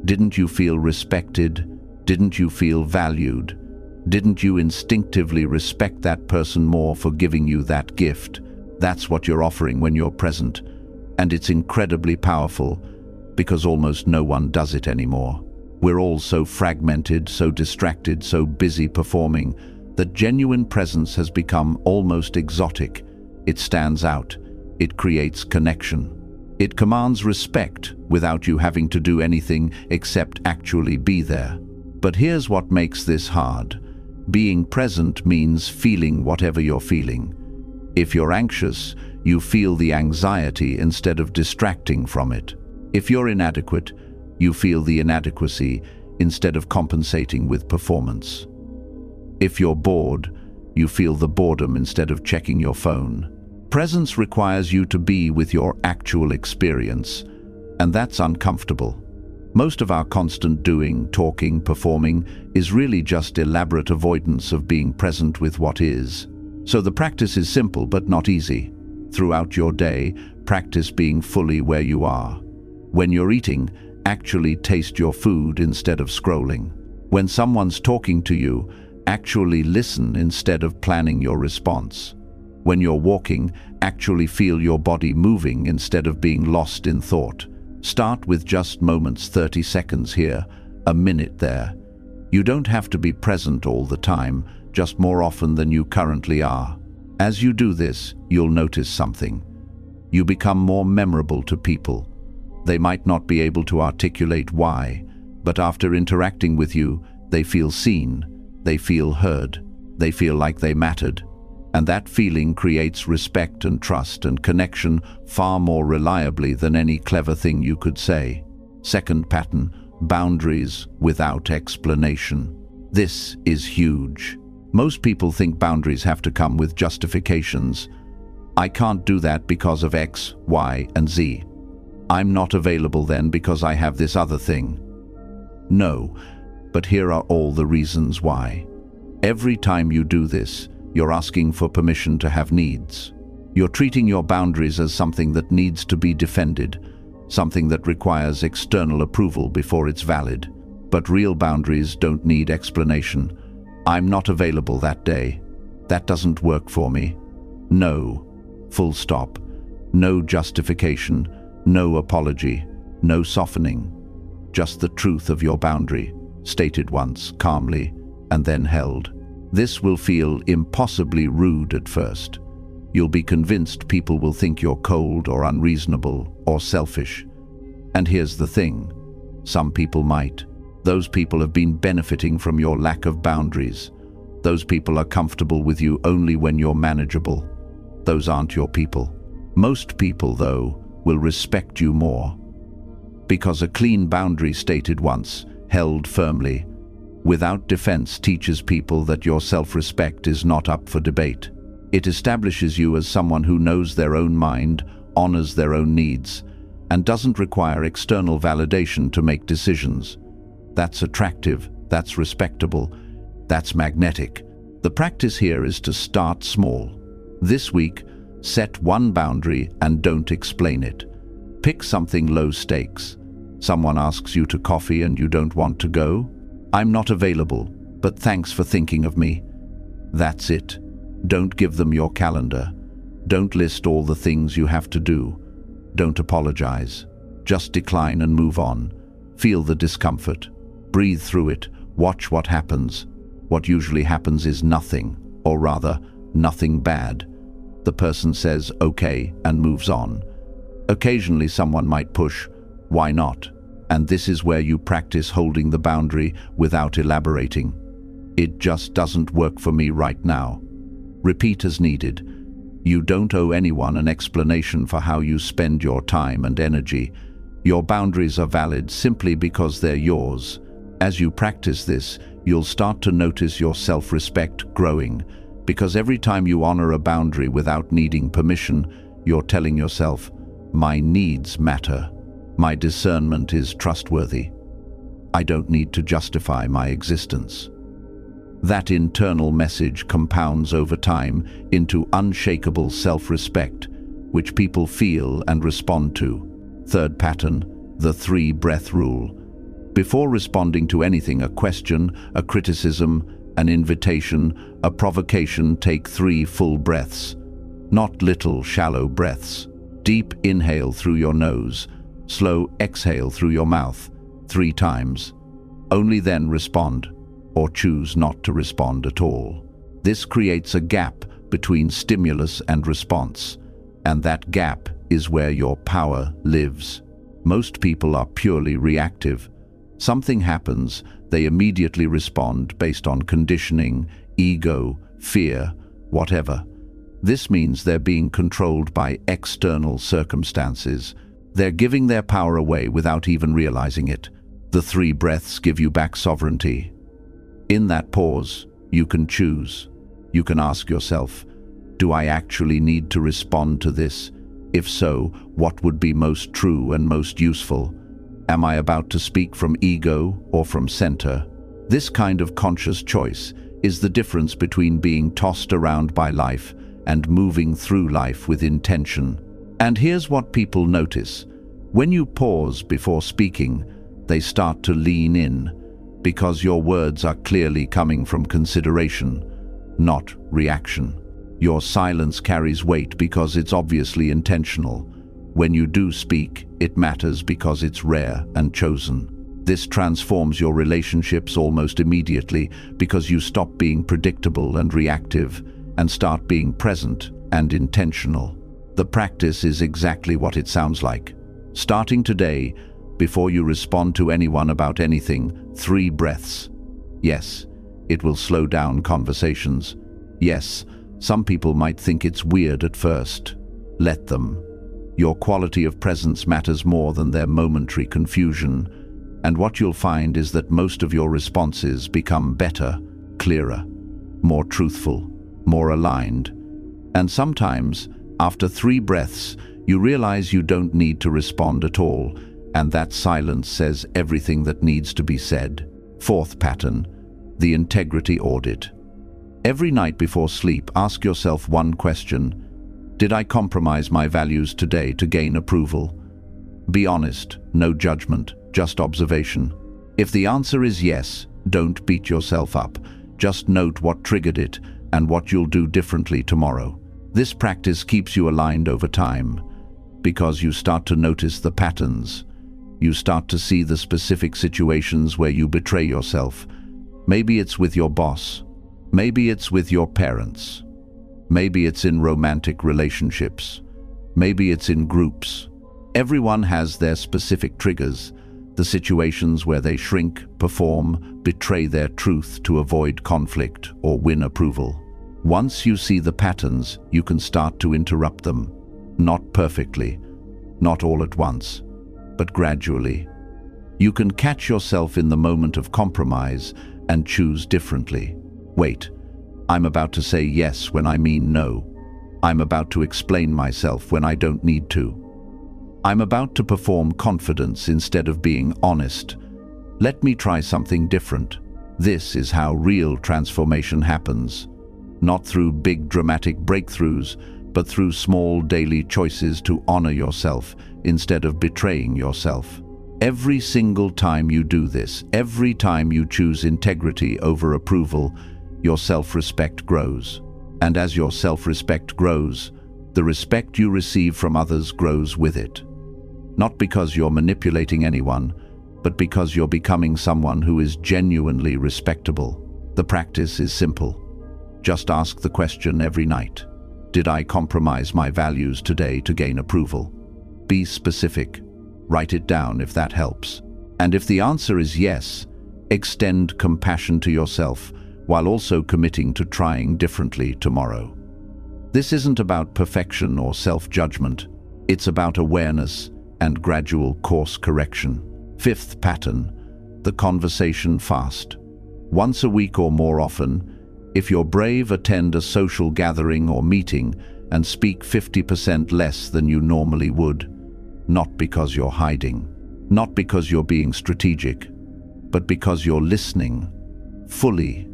didn't you feel respected? Didn't you feel valued? Didn't you instinctively respect that person more for giving you that gift? That's what you're offering when you're present. And it's incredibly powerful because almost no one does it anymore. We're all so fragmented, so distracted, so busy performing that genuine presence has become almost exotic. It stands out. It creates connection. It commands respect without you having to do anything except actually be there. But here's what makes this hard. Being present means feeling whatever you're feeling. If you're anxious, you feel the anxiety instead of distracting from it. If you're inadequate, you feel the inadequacy instead of compensating with performance. If you're bored, you feel the boredom instead of checking your phone. Presence requires you to be with your actual experience, and that's uncomfortable. Most of our constant doing, talking, performing is really just elaborate avoidance of being present with what is. So the practice is simple but not easy. Throughout your day, practice being fully where you are. When you're eating, actually taste your food instead of scrolling. When someone's talking to you, actually listen instead of planning your response. When you're walking, actually feel your body moving instead of being lost in thought. Start with just moments, 30 seconds here, a minute there. You don't have to be present all the time, just more often than you currently are. As you do this, you'll notice something. You become more memorable to people. They might not be able to articulate why, but after interacting with you, they feel seen, they feel heard, they feel like they mattered. And that feeling creates respect and trust and connection far more reliably than any clever thing you could say. Second pattern, boundaries without explanation. This is huge. Most people think boundaries have to come with justifications. I can't do that because of X, Y, and Z. I'm not available then because I have this other thing. No, but here are all the reasons why. Every time you do this, you're asking for permission to have needs. You're treating your boundaries as something that needs to be defended, something that requires external approval before it's valid. But real boundaries don't need explanation. I'm not available that day. That doesn't work for me. No. Full stop. No justification. No apology. No softening. Just the truth of your boundary, stated once, calmly, and then held. This will feel impossibly rude at first. You'll be convinced people will think you're cold or unreasonable or selfish. And here's the thing. Some people might. Those people have been benefiting from your lack of boundaries. Those people are comfortable with you only when you're manageable. Those aren't your people. Most people, though, will respect you more. Because a clean boundary stated once, held firmly, Without defense teaches people that your self-respect is not up for debate. It establishes you as someone who knows their own mind, honors their own needs, and doesn't require external validation to make decisions. That's attractive, that's respectable, that's magnetic. The practice here is to start small. This week, set one boundary and don't explain it. Pick something low stakes. Someone asks you to coffee and you don't want to go. I'm not available, but thanks for thinking of me. That's it. Don't give them your calendar. Don't list all the things you have to do. Don't apologize. Just decline and move on. Feel the discomfort. Breathe through it. Watch what happens. What usually happens is nothing, or rather, nothing bad. The person says okay and moves on. Occasionally someone might push, why not? And this is where you practice holding the boundary without elaborating. It just doesn't work for me right now. Repeat as needed. You don't owe anyone an explanation for how you spend your time and energy. Your boundaries are valid simply because they're yours. As you practice this, you'll start to notice your self-respect growing, because every time you honor a boundary without needing permission, you're telling yourself, my needs matter. My discernment is trustworthy. I don't need to justify my existence. That internal message compounds over time into unshakable self-respect, which people feel and respond to. Third pattern, the 3-breath rule. Before responding to anything, a question, a criticism, an invitation, a provocation, take 3 full breaths. Not little, shallow breaths. Deep inhale through your nose. Slow exhale through your mouth 3 times. Only then respond, or choose not to respond at all. This creates a gap between stimulus and response, and that gap is where your power lives. Most people are purely reactive. Something happens, they immediately respond based on conditioning, ego, fear, whatever. This means they're being controlled by external circumstances. They're giving their power away without even realizing it. The 3 breaths give you back sovereignty. In that pause, you can choose. You can ask yourself, do I actually need to respond to this? If so, what would be most true and most useful? Am I about to speak from ego or from center? This kind of conscious choice is the difference between being tossed around by life and moving through life with intention. And here's what people notice. When you pause before speaking, they start to lean in, because your words are clearly coming from consideration, not reaction. Your silence carries weight because it's obviously intentional. When you do speak, it matters because it's rare and chosen. This transforms your relationships almost immediately because you stop being predictable and reactive and start being present and intentional. The practice is exactly what it sounds like. Starting today, before you respond to anyone about anything, 3 breaths. Yes, it will slow down conversations. Yes, some people might think it's weird at first. Let them. Your quality of presence matters more than their momentary confusion, and what you'll find is that most of your responses become better, clearer, more truthful, more aligned. And sometimes, after 3 breaths, you realize you don't need to respond at all, and that silence says everything that needs to be said. 4th pattern, the integrity audit. Every night before sleep, ask yourself one question. Did I compromise my values today to gain approval? Be honest, no judgment, just observation. If the answer is yes, don't beat yourself up. Just note what triggered it and what you'll do differently tomorrow. This practice keeps you aligned over time, because you start to notice the patterns. You start to see the specific situations where you betray yourself. Maybe it's with your boss. Maybe it's with your parents. Maybe it's in romantic relationships. Maybe it's in groups. Everyone has their specific triggers, the situations where they shrink, perform, betray their truth to avoid conflict or win approval. Once you see the patterns, you can start to interrupt them. Not perfectly, not all at once, but gradually. You can catch yourself in the moment of compromise and choose differently. Wait, I'm about to say yes when I mean no. I'm about to explain myself when I don't need to. I'm about to perform confidence instead of being honest. Let me try something different. This is how real transformation happens. Not through big dramatic breakthroughs, but through small daily choices to honor yourself instead of betraying yourself. Every single time you do this, every time you choose integrity over approval, your self-respect grows. And as your self-respect grows, the respect you receive from others grows with it. Not because you're manipulating anyone, but because you're becoming someone who is genuinely respectable. The practice is simple. Just ask the question every night. Did I compromise my values today to gain approval? Be specific. Write it down if that helps. And if the answer is yes, extend compassion to yourself while also committing to trying differently tomorrow. This isn't about perfection or self-judgment. It's about awareness and gradual course correction. Fifth pattern, the conversation fast. Once a week or more often, if you're brave, attend a social gathering or meeting and speak 50% less than you normally would. Not because you're hiding, not because you're being strategic, but because you're listening, fully,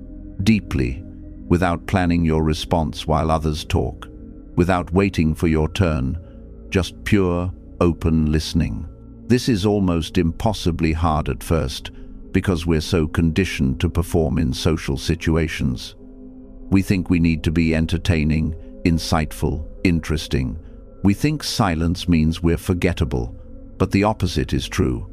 deeply, without planning your response while others talk, without waiting for your turn, just pure, open listening. This is almost impossibly hard at first because we're so conditioned to perform in social situations. We think we need to be entertaining, insightful, interesting. We think silence means we're forgettable, but the opposite is true.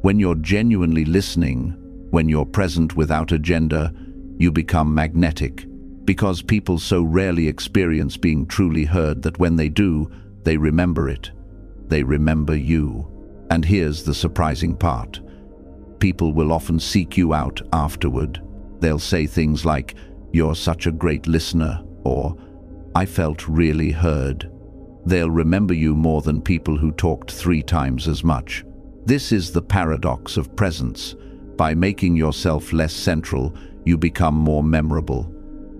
When you're genuinely listening, when you're present without agenda, you become magnetic, because people so rarely experience being truly heard that when they do, they remember it. They remember you. And here's the surprising part. People will often seek you out afterward. They'll say things like, "You're such a great listener," or "I felt really heard." They'll remember you more than people who talked 3 times as much. This is the paradox of presence. By making yourself less central, you become more memorable.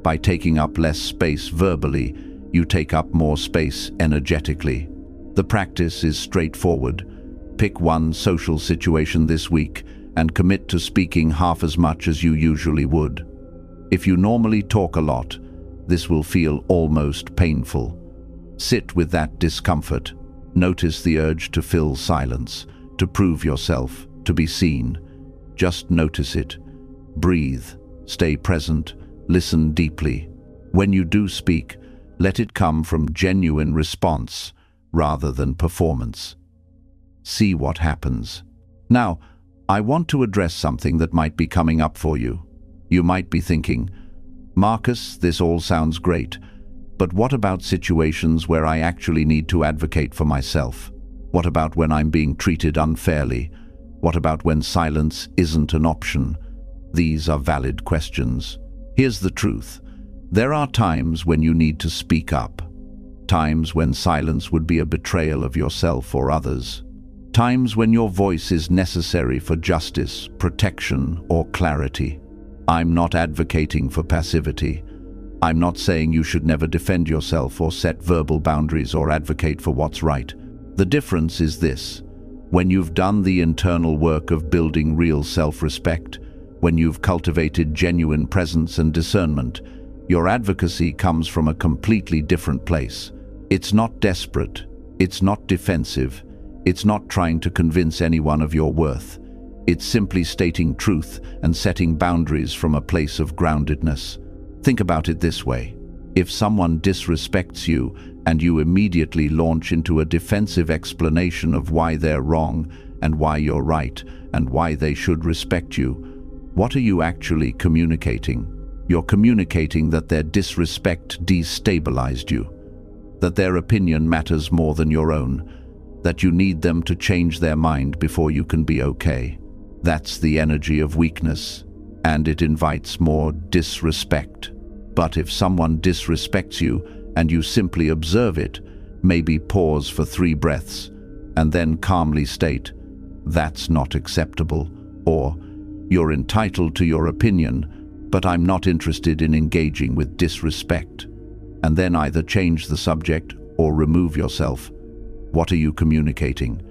By taking up less space verbally, you take up more space energetically. The practice is straightforward. Pick one social situation this week and commit to speaking half as much as you usually would. If you normally talk a lot, this will feel almost painful. Sit with that discomfort. Notice the urge to fill silence, to prove yourself, to be seen. Just notice it. Breathe. Stay present. Listen deeply. When you do speak, let it come from genuine response rather than performance. See what happens. Now, I want to address something that might be coming up for you. You might be thinking, "Marcus, this all sounds great, but what about situations where I actually need to advocate for myself? What about when I'm being treated unfairly? What about when silence isn't an option?" These are valid questions. Here's the truth. There are times when you need to speak up. Times when silence would be a betrayal of yourself or others. Times when your voice is necessary for justice, protection, or clarity. I'm not advocating for passivity. I'm not saying you should never defend yourself or set verbal boundaries or advocate for what's right. The difference is this. When you've done the internal work of building real self-respect, when you've cultivated genuine presence and discernment, your advocacy comes from a completely different place. It's not desperate. It's not defensive. It's not trying to convince anyone of your worth. It's simply stating truth and setting boundaries from a place of groundedness. Think about it this way. If someone disrespects you and you immediately launch into a defensive explanation of why they're wrong and why you're right and why they should respect you, what are you actually communicating? You're communicating that their disrespect destabilized you, that their opinion matters more than your own, that you need them to change their mind before you can be okay. That's the energy of weakness, and it invites more disrespect. But if someone disrespects you and you simply observe it, maybe pause for 3 breaths, and then calmly state, "That's not acceptable," or You're entitled to your opinion, but I'm not interested in engaging with disrespect. And then either change the subject or remove yourself. What are you communicating?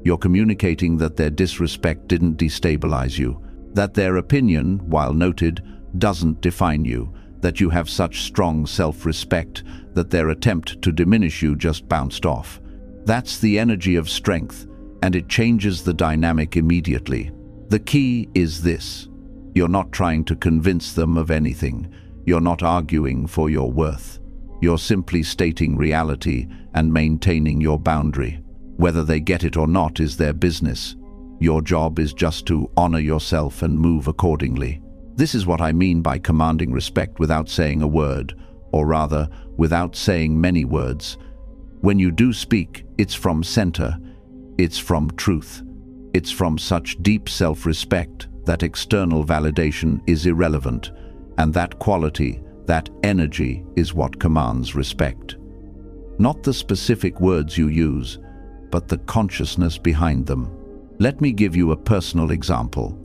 You're communicating that their disrespect didn't destabilize you, that their opinion, while noted, doesn't define you, that you have such strong self-respect that their attempt to diminish you just bounced off. That's the energy of strength, and it changes the dynamic immediately. The key is this: you're not trying to convince them of anything. You're not arguing for your worth. You're simply stating reality and maintaining your boundary. Whether they get it or not is their business. Your job is just to honor yourself and move accordingly. This is what I mean by commanding respect without saying a word, or rather, without saying many words. When you do speak, it's from center. It's from truth. It's from such deep self-respect that external validation is irrelevant, and that quality, that energy, is what commands respect. Not the specific words you use, but the consciousness behind them. Let me give you a personal example.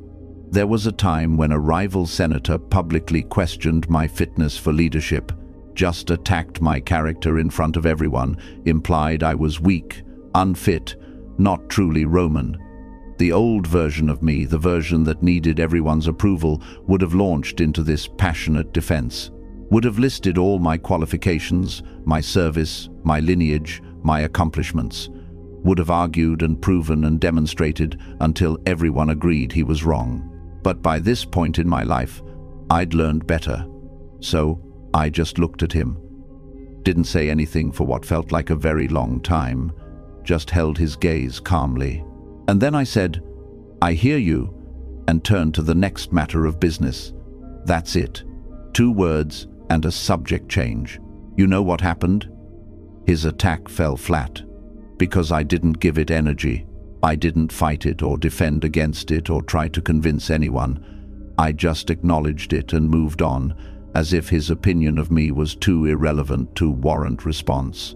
There was a time when a rival senator publicly questioned my fitness for leadership, just attacked my character in front of everyone, implied I was weak, unfit, not truly Roman. The old version of me, the version that needed everyone's approval, would have launched into this passionate defense, would have listed all my qualifications, my service, my lineage, my accomplishments, would have argued and proven and demonstrated until everyone agreed he was wrong. But by this point in my life, I'd learned better. So I just looked at him, didn't say anything for what felt like a very long time, just held his gaze calmly. And then I said, "I hear you," and turned to the next matter of business. That's it. 2 words and a subject change. You know what happened? His attack fell flat, because I didn't give it energy. I didn't fight it or defend against it or try to convince anyone. I just acknowledged it and moved on, as if his opinion of me was too irrelevant to warrant response.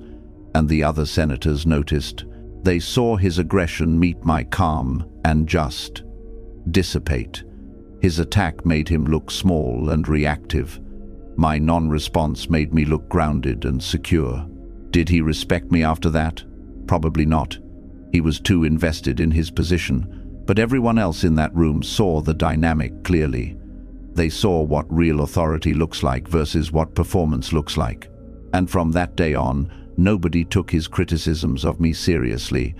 And the other senators noticed. They saw his aggression meet my calm and just dissipate. His attack made him look small and reactive. My non-response made me look grounded and secure. Did he respect me after that? Probably not. He was too invested in his position, but everyone else in that room saw the dynamic clearly. They saw what real authority looks like versus what performance looks like. And from that day on, nobody took his criticisms of me seriously,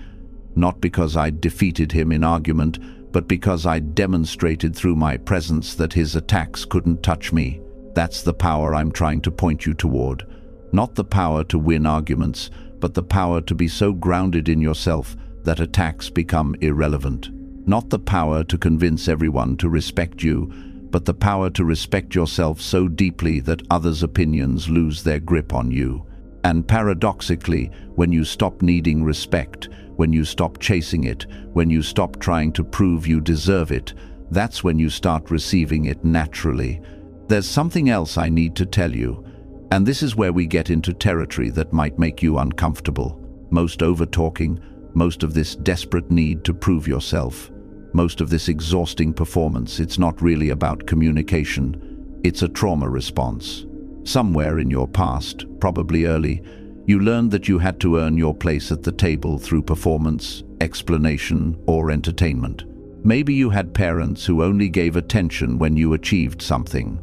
not because I'd defeated him in argument, but because I'd demonstrated through my presence that his attacks couldn't touch me. That's the power I'm trying to point you toward. Not the power to win arguments, but the power to be so grounded in yourself that attacks become irrelevant. Not the power to convince everyone to respect you, but the power to respect yourself so deeply that others' opinions lose their grip on you. And paradoxically, when you stop needing respect, when you stop chasing it, when you stop trying to prove you deserve it, that's when you start receiving it naturally. There's something else I need to tell you, and this is where we get into territory that might make you uncomfortable. Most over-talking, most of this desperate need to prove yourself, most of this exhausting performance, it's not really about communication. It's a trauma response. Somewhere in your past, probably early, you learned that you had to earn your place at the table through performance, explanation, or entertainment. Maybe you had parents who only gave attention when you achieved something.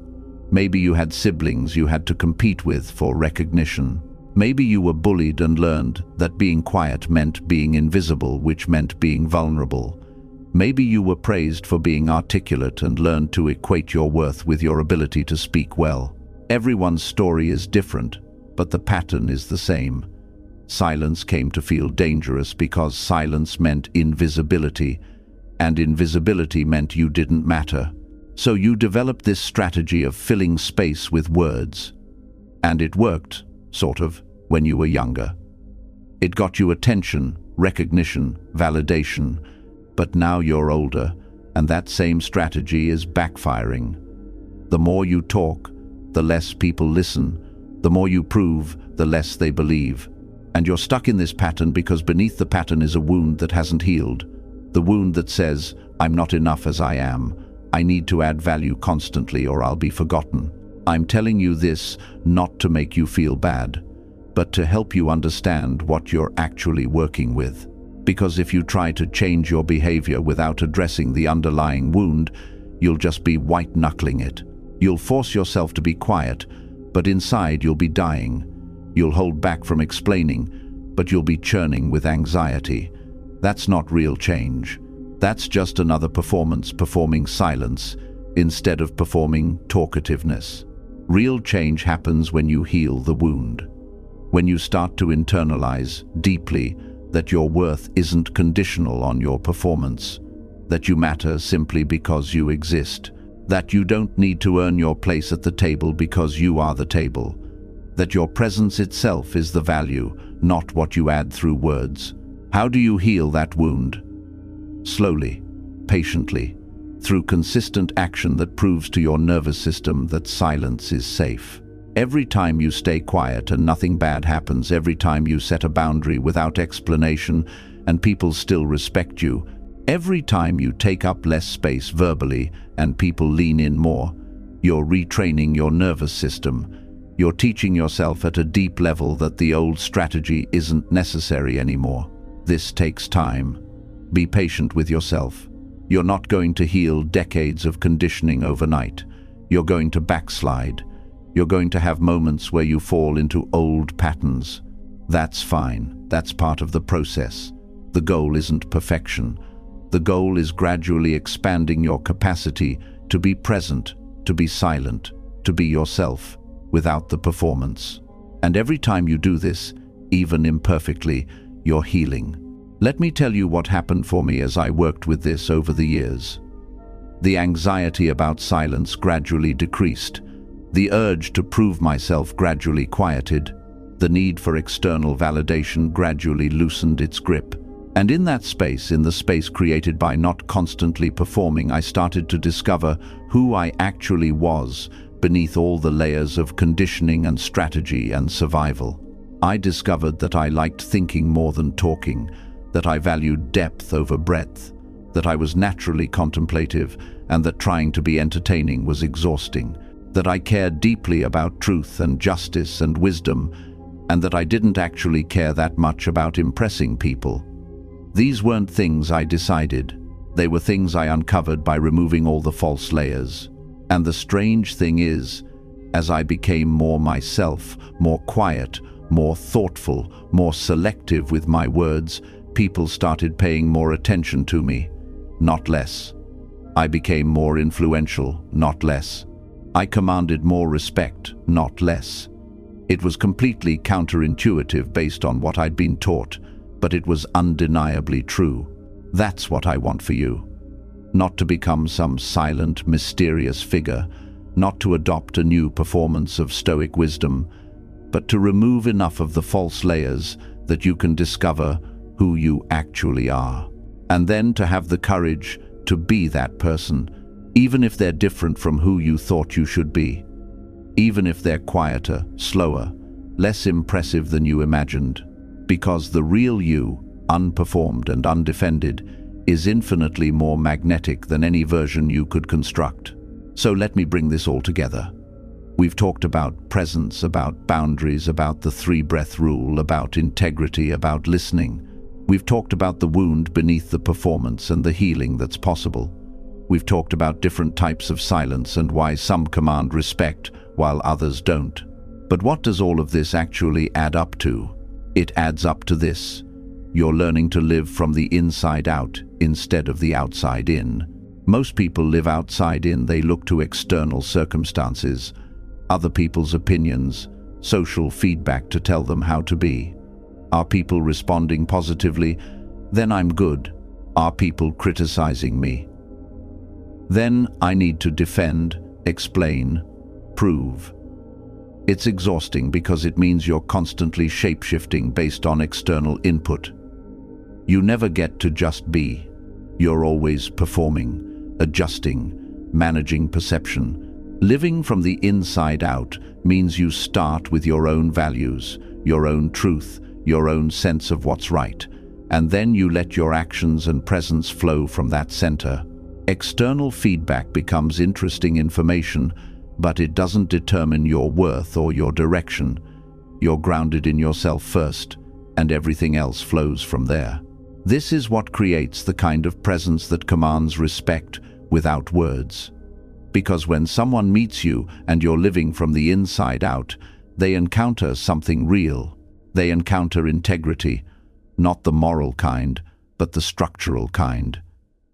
Maybe you had siblings you had to compete with for recognition. Maybe you were bullied and learned that being quiet meant being invisible, which meant being vulnerable. Maybe you were praised for being articulate and learned to equate your worth with your ability to speak well. Everyone's story is different, but the pattern is the same. Silence came to feel dangerous because silence meant invisibility, and invisibility meant you didn't matter. So you developed this strategy of filling space with words. And it worked, sort of, when you were younger. It got you attention, recognition, validation. But now you're older, and that same strategy is backfiring. The more you talk, the less people listen. The more you prove, the less they believe. And you're stuck in this pattern because beneath the pattern is a wound that hasn't healed. The wound that says, "I'm not enough as I am. I need to add value constantly or I'll be forgotten. I'm telling you this not to make you feel bad, but to help you understand what you're actually working with. Because if you try to change your behavior without addressing the underlying wound, you'll just be white-knuckling it. You'll force yourself to be quiet, but inside you'll be dying. You'll hold back from explaining, but you'll be churning with anxiety. That's not real change. That's just another performance performing silence instead of performing talkativeness. Real change happens when you heal the wound. When you start to internalize deeply that your worth isn't conditional on your performance, that you matter simply because you exist, that you don't need to earn your place at the table because you are the table, that your presence itself is the value, not what you add through words. How do you heal that wound? Slowly, patiently, through consistent action that proves to your nervous system that silence is safe. Every time you stay quiet and nothing bad happens, every time you set a boundary without explanation and people still respect you, every time you take up less space verbally and people lean in more, you're retraining your nervous system. You're teaching yourself at a deep level that the old strategy isn't necessary anymore. This takes time. Be patient with yourself. You're not going to heal decades of conditioning overnight. You're going to backslide. You're going to have moments where you fall into old patterns. That's fine. That's part of the process. The goal isn't perfection. The goal is gradually expanding your capacity to be present, to be silent, to be yourself, without the performance. And every time you do this, even imperfectly, you're healing. Let me tell you what happened for me as I worked with this over the years. The anxiety about silence gradually decreased. The urge to prove myself gradually quieted. The need for external validation gradually loosened its grip. And in that space, in the space created by not constantly performing, I started to discover who I actually was beneath all the layers of conditioning and strategy and survival. I discovered that I liked thinking more than talking, that I valued depth over breadth, that I was naturally contemplative, and that trying to be entertaining was exhausting, that I cared deeply about truth and justice and wisdom, and that I didn't actually care that much about impressing people. These weren't things I decided. They were things I uncovered by removing all the false layers. And the strange thing is, as I became more myself, more quiet, more thoughtful, more selective with my words, people started paying more attention to me, not less. I became more influential, not less. I commanded more respect, not less. It was completely counterintuitive based on what I'd been taught, but it was undeniably true. That's what I want for you. Not to become some silent, mysterious figure, not to adopt a new performance of Stoic wisdom, but to remove enough of the false layers that you can discover who you actually are. And then to have the courage to be that person, even if they're different from who you thought you should be. Even if they're quieter, slower, less impressive than you imagined. Because the real you, unperformed and undefended, is infinitely more magnetic than any version you could construct. So let me bring this all together. We've talked about presence, about boundaries, about the 3-breath rule, about integrity, about listening. We've talked about the wound beneath the performance and the healing that's possible. We've talked about different types of silence and why some command respect while others don't. But what does all of this actually add up to? It adds up to this. You're learning to live from the inside out instead of the outside in. Most people live outside in. They look to external circumstances, other people's opinions, social feedback to tell them how to be. Are people responding positively? Then I'm good. Are people criticizing me? Then I need to defend, explain, prove. It's exhausting because it means you're constantly shape-shifting based on external input. You never get to just be. You're always performing, adjusting, managing perception. Living from the inside out means you start with your own values, your own truth, your own sense of what's right, and then you let your actions and presence flow from that center. External feedback becomes interesting information, but it doesn't determine your worth or your direction. You're grounded in yourself first, and everything else flows from there. This is what creates the kind of presence that commands respect without words. Because when someone meets you and you're living from the inside out, they encounter something real. They encounter integrity, not the moral kind, but the structural kind.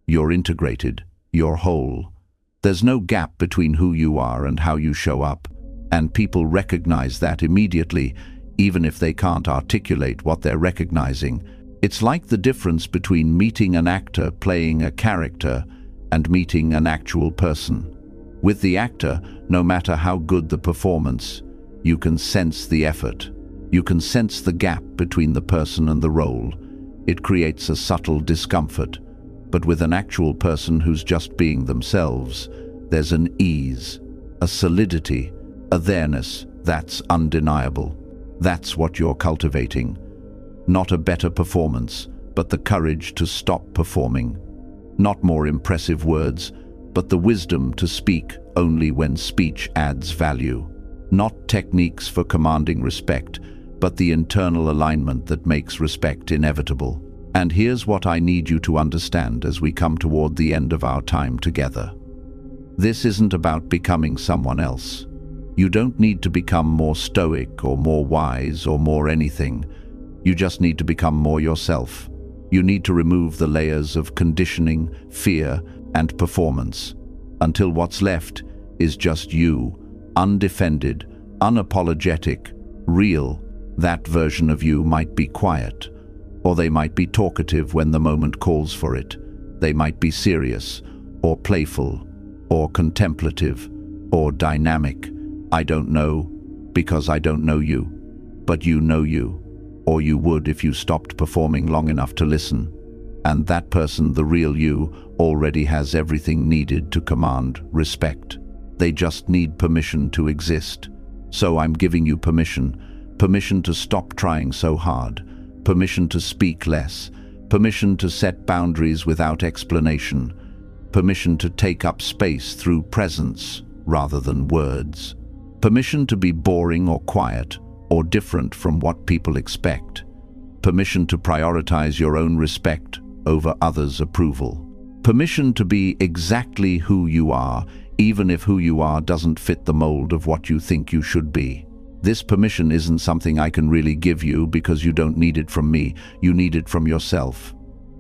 You're integrated, you're whole. There's no gap between who you are and how you show up, and people recognize that immediately, even if they can't articulate what they're recognizing. It's like the difference between meeting an actor playing a character and meeting an actual person. With the actor, no matter how good the performance, you can sense the effort. You can sense the gap between the person and the role. It creates a subtle discomfort. But with an actual person who's just being themselves, there's an ease, a solidity, a there-ness that's undeniable. That's what you're cultivating. Not a better performance, but the courage to stop performing. Not more impressive words, but the wisdom to speak only when speech adds value. Not techniques for commanding respect, but the internal alignment that makes respect inevitable. And here's what I need you to understand as we come toward the end of our time together. This isn't about becoming someone else. You don't need to become more stoic or more wise or more anything. You just need to become more yourself. You need to remove the layers of conditioning, fear, and performance, until what's left is just you, undefended, unapologetic, real. That version of you might be quiet, or they might be talkative when the moment calls for it. They might be serious, or playful, or contemplative, or dynamic. I don't know, because I don't know you. But you know you, or you would if you stopped performing long enough to listen. And that person, the real you, already has everything needed to command respect. They just need permission to exist. So I'm giving you permission. Permission to stop trying so hard. Permission to speak less, permission to set boundaries without explanation, permission to take up space through presence rather than words, permission to be boring or quiet or different from what people expect, permission to prioritize your own respect over others' approval, permission to be exactly who you are, even if who you are doesn't fit the mold of what you think you should be. This permission isn't something I can really give you because you don't need it from me, you need it from yourself.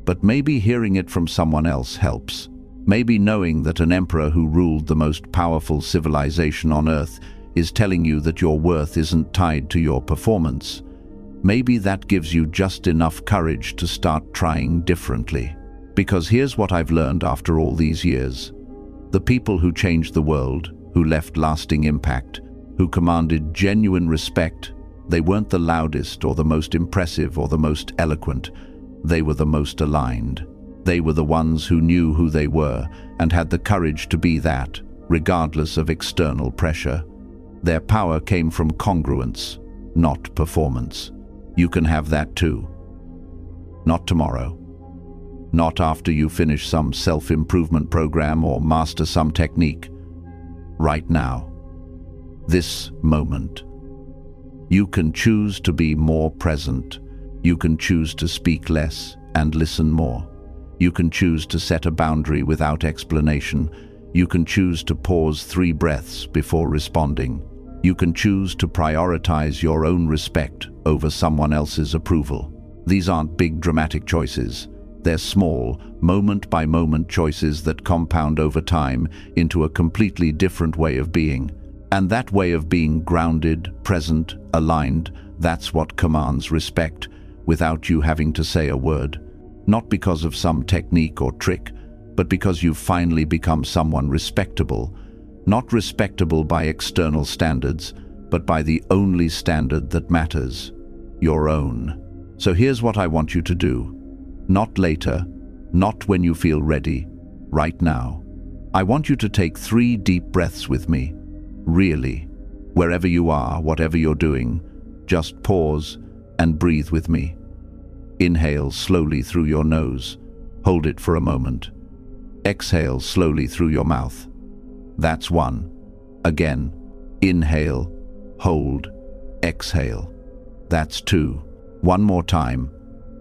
But maybe hearing it from someone else helps. Maybe knowing that an emperor who ruled the most powerful civilization on Earth is telling you that your worth isn't tied to your performance. Maybe that gives you just enough courage to start trying differently. Because here's what I've learned after all these years. The people who changed the world, who left lasting impact, who commanded genuine respect, they weren't the loudest or the most impressive or the most eloquent. They were the most aligned. They were the ones who knew who they were and had the courage to be that, regardless of external pressure. Their power came from congruence, not performance. You can have that too. Not tomorrow. Not after you finish some self-improvement program or master some technique. Right now. This moment. You can choose to be more present. You can choose to speak less and listen more. You can choose to set a boundary without explanation. You can choose to pause 3 breaths before responding. You can choose to prioritize your own respect over someone else's approval. These aren't big dramatic choices. They're small, moment-by-moment choices that compound over time into a completely different way of being. And that way of being grounded, present, aligned, that's what commands respect, without you having to say a word. Not because of some technique or trick, but because you've finally become someone respectable. Not respectable by external standards, but by the only standard that matters, your own. So here's what I want you to do. Not later, not when you feel ready, right now. I want you to take 3 deep breaths with me. Really, wherever you are, whatever you're doing, just pause and breathe with me. Inhale slowly through your nose. Hold it for a moment. Exhale slowly through your mouth. That's 1. Again. Inhale, hold, exhale. That's 2. One more time.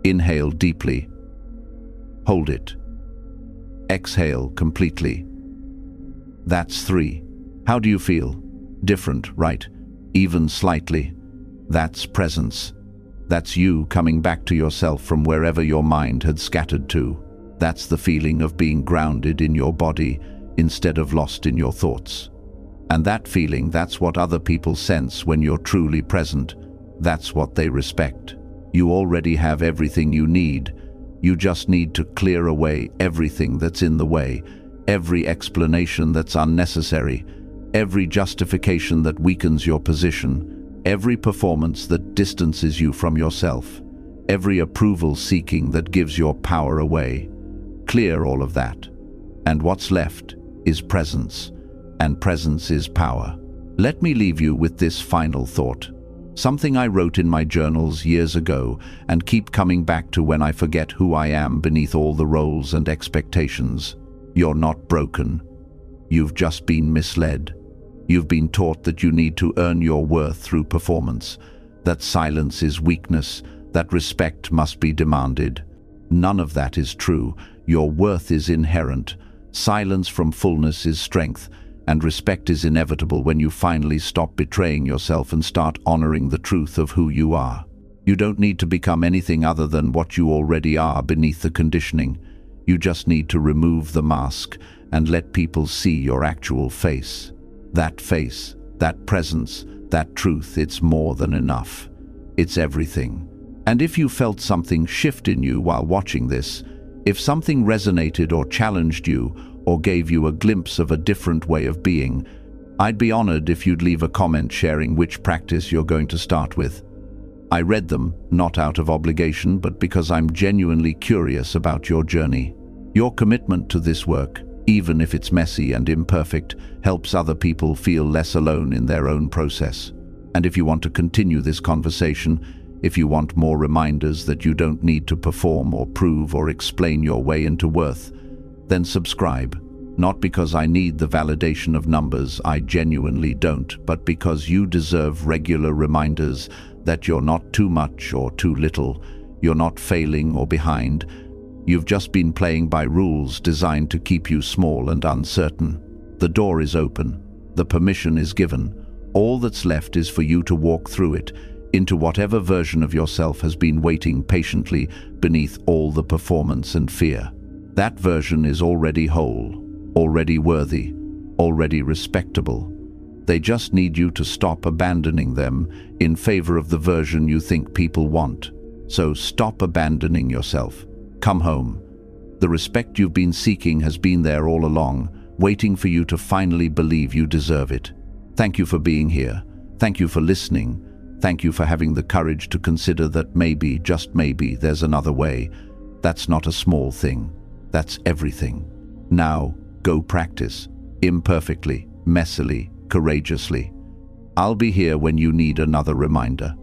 Inhale deeply. Hold it. Exhale completely. That's 3. How do you feel? Different, right? Even slightly. That's presence. That's you coming back to yourself from wherever your mind had scattered to. That's the feeling of being grounded in your body instead of lost in your thoughts. And that feeling, that's what other people sense when you're truly present. That's what they respect. You already have everything you need. You just need to clear away everything that's in the way, every explanation that's unnecessary, every justification that weakens your position, every performance that distances you from yourself, every approval seeking that gives your power away. Clear all of that. And what's left is presence. And presence is power. Let me leave you with this final thought. Something I wrote in my journals years ago and keep coming back to when I forget who I am beneath all the roles and expectations. You're not broken. You've just been misled. You've been taught that you need to earn your worth through performance, that silence is weakness, that respect must be demanded. None of that is true. Your worth is inherent. Silence from fullness is strength, and respect is inevitable when you finally stop betraying yourself and start honoring the truth of who you are. You don't need to become anything other than what you already are beneath the conditioning. You just need to remove the mask and let people see your actual face. That face, that presence, that truth, it's more than enough. It's everything. And if you felt something shift in you while watching this, if something resonated or challenged you, or gave you a glimpse of a different way of being, I'd be honored if you'd leave a comment sharing which practice you're going to start with. I read them, not out of obligation, but because I'm genuinely curious about your journey. Your commitment to this work, even if it's messy and imperfect, helps other people feel less alone in their own process. And if you want to continue this conversation, if you want more reminders that you don't need to perform or prove or explain your way into worth, then subscribe. Not because I need the validation of numbers, I genuinely don't, but because you deserve regular reminders that you're not too much or too little, you're not failing or behind. You've just been playing by rules designed to keep you small and uncertain. The door is open. The permission is given. All that's left is for you to walk through it, into whatever version of yourself has been waiting patiently beneath all the performance and fear. That version is already whole, already worthy, already respectable. They just need you to stop abandoning them in favor of the version you think people want. So stop abandoning yourself. Come home. The respect you've been seeking has been there all along, waiting for you to finally believe you deserve it. Thank you for being here. Thank you for listening. Thank you for having the courage to consider that maybe, just maybe, there's another way. That's not a small thing. That's everything. Now, go practice. Imperfectly, messily, courageously. I'll be here when you need another reminder.